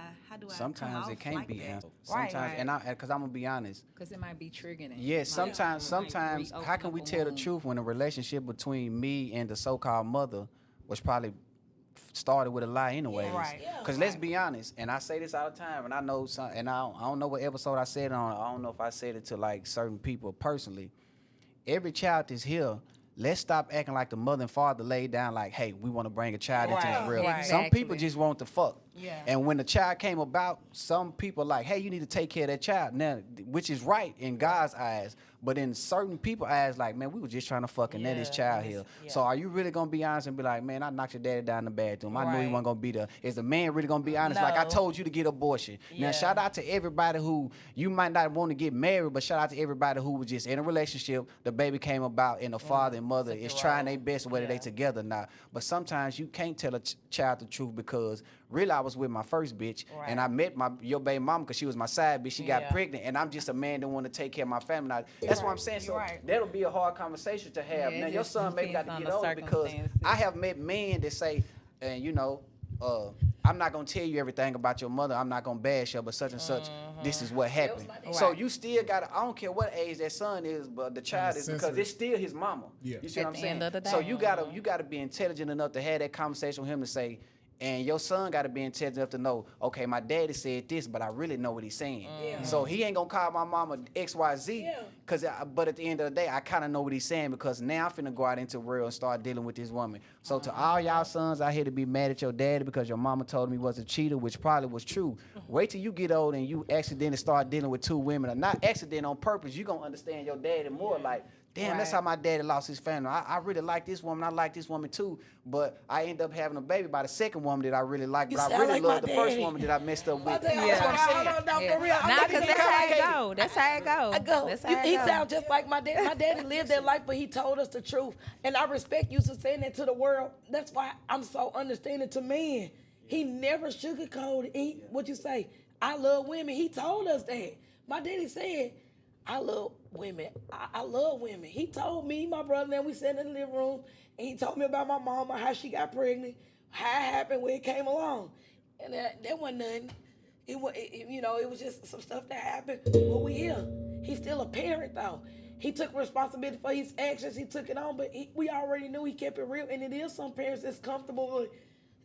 Sometimes come it off can't like be that? answered. Right. Sometimes, and because I'm gonna be honest. Because it might be triggering. Yes, sometimes, how can we tell the truth when a relationship between me and the so-called mother was probably started with a lie anyways? Right. Because let's be honest, and I say this all the time, and I know some, and I don't know what episode I said it on. I don't know if I said it to like certain people personally. Every child is here. Let's stop acting like the mother and father laid down like, hey, we want to bring a child into this real. Right. Some people just want to fuck. Yeah. And when the child came about, some people like, hey, you need to take care of that child now, which is right in God's eyes. But in certain people's eyes, like, man, we were just trying to fuck and let this child here. Yeah. So are you really going to be honest and be like, man, I knocked your daddy down in the bathroom. I knew he Right. wasn't going to be there. Is the man really going to be honest? Like, I No. told you to get abortion. Now, Yeah. shout out to everybody who, you might not want to get married, but shout out to everybody who was just in a relationship. The baby came about and the father and mother is trying their best whether they together or not. But sometimes you can't tell a child the truth because really I was with my first bitch and I met your baby mama because she was my side bitch. She got pregnant and I'm just a man that want to take care of my family. Now, that's what I'm saying. So that'll be a hard conversation to have. Yeah, Now it your just son maybe got to depends get on the older because circumstances. I have met men that say, and I'm not gonna tell you everything about your mother. I'm not gonna bash her, but such and such. This is what happened. So you still gotta. I don't care what age that son is, but the child is because it's still his mama. Yeah. You see what I'm At the saying? end of the So day. you gotta be intelligent enough to have that conversation with him to say. And your son got to be intelligent enough to know, okay, my daddy said this, but I really know what he's saying. So he ain't going to call my mama XYZ, but at the end of the day, I kind of know what he's saying because now I'm finna go out into the world and start dealing with this woman. So to all y'all sons out here to be mad at your daddy because your mama told him he was a cheater, which probably was true, wait till you get old and you accidentally start dealing with two women, or not accident on purpose, you going to understand your daddy more like, damn, that's how my daddy lost his family. I really like this woman. I like this woman too. But I end up having a baby by the second woman that I really like. But I really love the first woman that I messed up with. That's what I'm saying. For real. Nah, because that's how it go. That's how it go. That's how it He go. sounds just like my dad. My daddy lived that life, but he told us the truth. And I respect you for saying that to the world. That's why I'm so understanding to men. He never sugarcoated. What you say? I love women. He told us that. My daddy said, I love women. I love women. He told me, my brother, and we sat in the living room, and he told me about my mama, how she got pregnant, how it happened when it came along. And that wasn't nothing. It was just some stuff that happened. But we here. He's still a parent, though. He took responsibility for his actions. He took it on, but we already knew he kept it real. And it is some parents that's comfortable with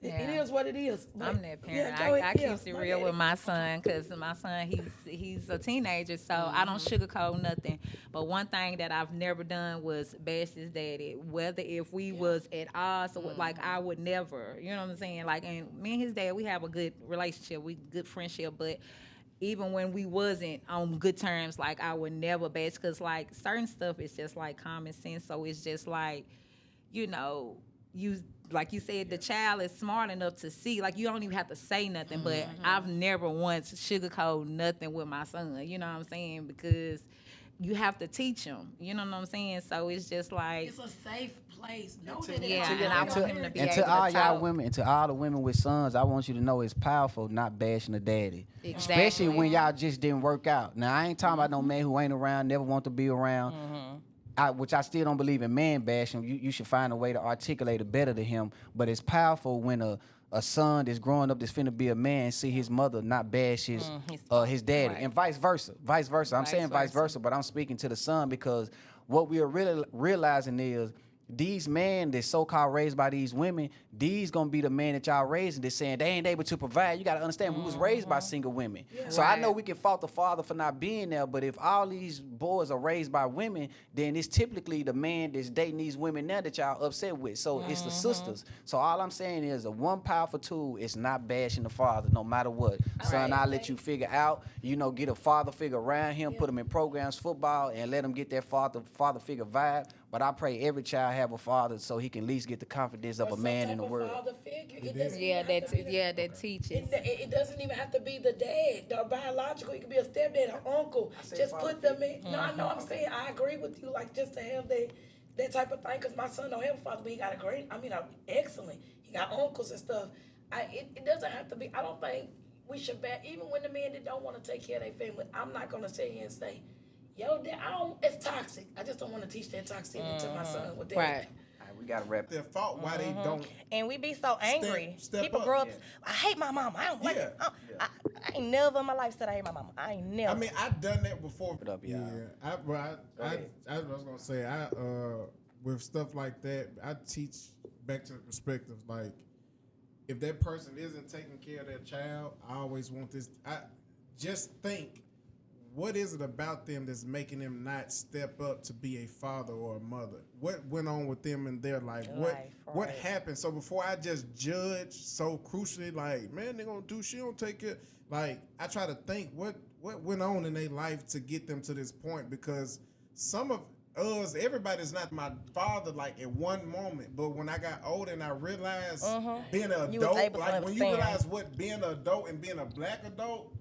it is what it is. But, I'm that parent. go I ahead. keep it real with my son because my son, he's a teenager, so I don't sugarcoat nothing. But one thing that I've never done was bash his daddy. Whether if we was at odds, or like I would never, you know what I'm saying? Like, and me and his dad, we have a good relationship, we good friendship, but even when we wasn't on good terms, like I would never bash, because like certain stuff is just like common sense. So it's just like, you know, you like you said, the child is smart enough to see. Like you don't even have to say nothing. But I've never once sugarcoated nothing with my son. You know what I'm saying? Because you have to teach him. You know what I'm saying? So it's just like It's a safe place. Know that yeah, it's and I want him to be And able to all to y'all talk. women, and to all the women with sons, I want you to know it's powerful not bashing the daddy. Exactly. Especially when y'all just didn't work out. Now, I ain't talking about no man who ain't around, never want to be around. Which I still don't believe in man bashing. You should find a way to articulate it better to him. But it's powerful when a son that's growing up that's finna be a man see his mother not bash his daddy. Right. And vice versa. I'm saying vice versa, but I'm speaking to the son because what we are really realizing is these men that's so-called raised by these women, these gonna be the men that y'all raising that's saying they ain't able to provide. You gotta understand, we was raised by single women. So I know we can fault the father for not being there, but if all these boys are raised by women, then it's typically the man that's dating these women now that y'all upset with. So it's the sisters. So all I'm saying is the one powerful tool is not bashing the father no matter what. Son, I'll let you figure out, you know, get a father figure around him, put him in programs, football, and let him get that father figure vibe. But I pray every child have a father so he can at least get the confidence of a man in the world. Father figure. It doesn't Yeah, even have to be the- that teaches. It doesn't even have to be the dad, the biological. It could be a stepdad, or uncle. Just put them in. No, I know. I'm saying I agree with you. Like just to have that type of thing. Because my son don't have a father, but he got a great. I mean, excellent. He got uncles and stuff. It doesn't have to be. I don't think we should bet. Even when the men that don't want to take care of their family, I'm not gonna sit here and say, yo, it's toxic. I just don't want to teach that toxicity to my son with that. Right. All right, we got to wrap it. Their fault why they don't. And we be so angry. Step People up. grow up, I hate my mama. I don't like Yeah. it. I ain't never in my life said I hate my mama. I ain't never. I mean, I've done that before. It up, y'all. I was gonna say, with stuff like that, I teach back to the perspective. Like, if that person isn't taking care of their child, I always want this. I just think, what is it about them that's making them not step up to be a father or a mother? What went on with them in their life? What happened? So before I just judge so crucially, like, man, they gonna do, she don't take care. Like, I try to think what went on in their life to get them to this point, because some of us, everybody's not my father like at one moment, but when I got older and I realized being an You was adult, able to like when you understand. realize what being an adult and being a black adult,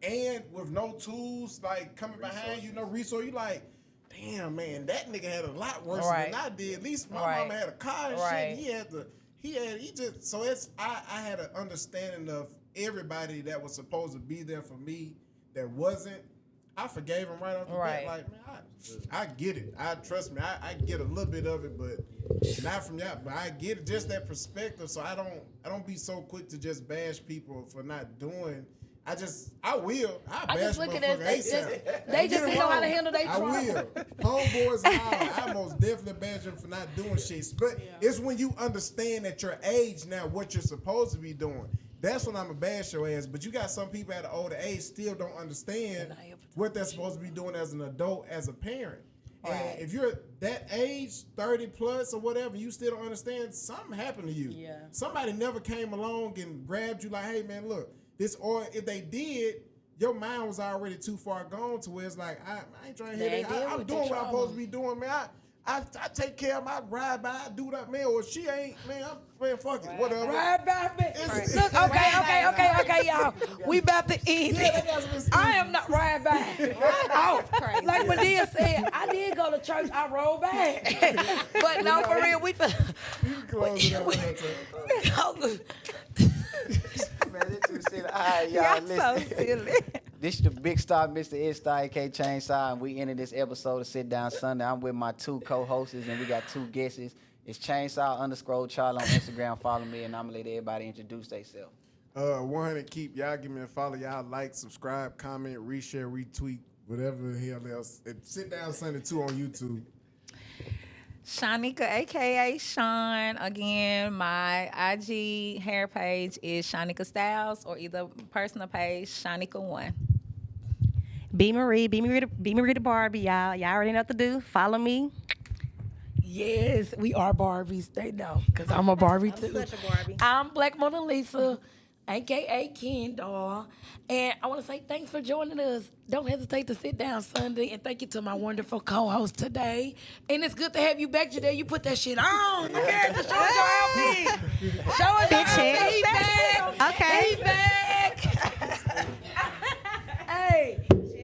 and with no tools, like coming behind you, no resource, you like, damn, man, that nigga had a lot worse than I did. At least my mama had a car and shit. He just, so I had an understanding of everybody that was supposed to be there for me that wasn't. I forgave him right off the bat. Like, man, I get it. Trust me, I get a little bit of it, but not from y'all. But I get it, just that perspective. So I don't be so quick to just bash people for not doing. I will. I bash just look at it as ASAP. they just didn't know how to handle their I trauma. will. Homeboys and all, I most definitely bash them for not doing shit. But it's when you understand at your age now what you're supposed to be doing. That's when I'm a bash your ass. But you got some people at an older age still don't understand what they're supposed to be doing as an adult, as a parent. And if you're that age, 30 plus or whatever, you still don't understand, something happened to you. Yeah. Somebody never came along and grabbed you like, hey man, look, this, or if they did, your mind was already too far gone to where it's like, I ain't trying to hear that. I'm doing what I'm supposed to be doing, man. I take care of my ride by, I do that, man, or she ain't, man, fuck it, whatever. Right back, man. Look, okay, y'all. We about to end it. I am not right back. Like Medea said, I did go to church. I rolled back. But no, for real, we. Close it up with Man, this too silly. All right, y'all, listen. This is the big star, Mr. Star, aka Chainsaw, and we ended this episode of Sit Down Sunday. I'm with my two co-hosts, and we got two guests. It's Chainsaw_Charlie on Instagram. Follow me, and I'm gonna let everybody introduce themselves. 100 keep. Y'all give me a follow. Y'all like, subscribe, comment, reshare, retweet, whatever the hell else. And Sit Down Sunday 2 on YouTube. Shanika, aka Sean. Again, my IG hair page is Shanika Styles, or either personal page Shanika1. B Marie the Barbie, y'all. Y'all already know what to do. Follow me. Yes, we are Barbies. They know, because I'm a Barbie too. Such a Barbie. I'm Black Mona Lisa. a.k.a. Kendall. And I want to say thanks for joining us. Don't hesitate to sit down Sunday. And thank you to my wonderful co-host today. And it's good to have you back today. You put that shit on. Look at it. Show us your outfit. Show us your outfit. He bad. Okay. He bad.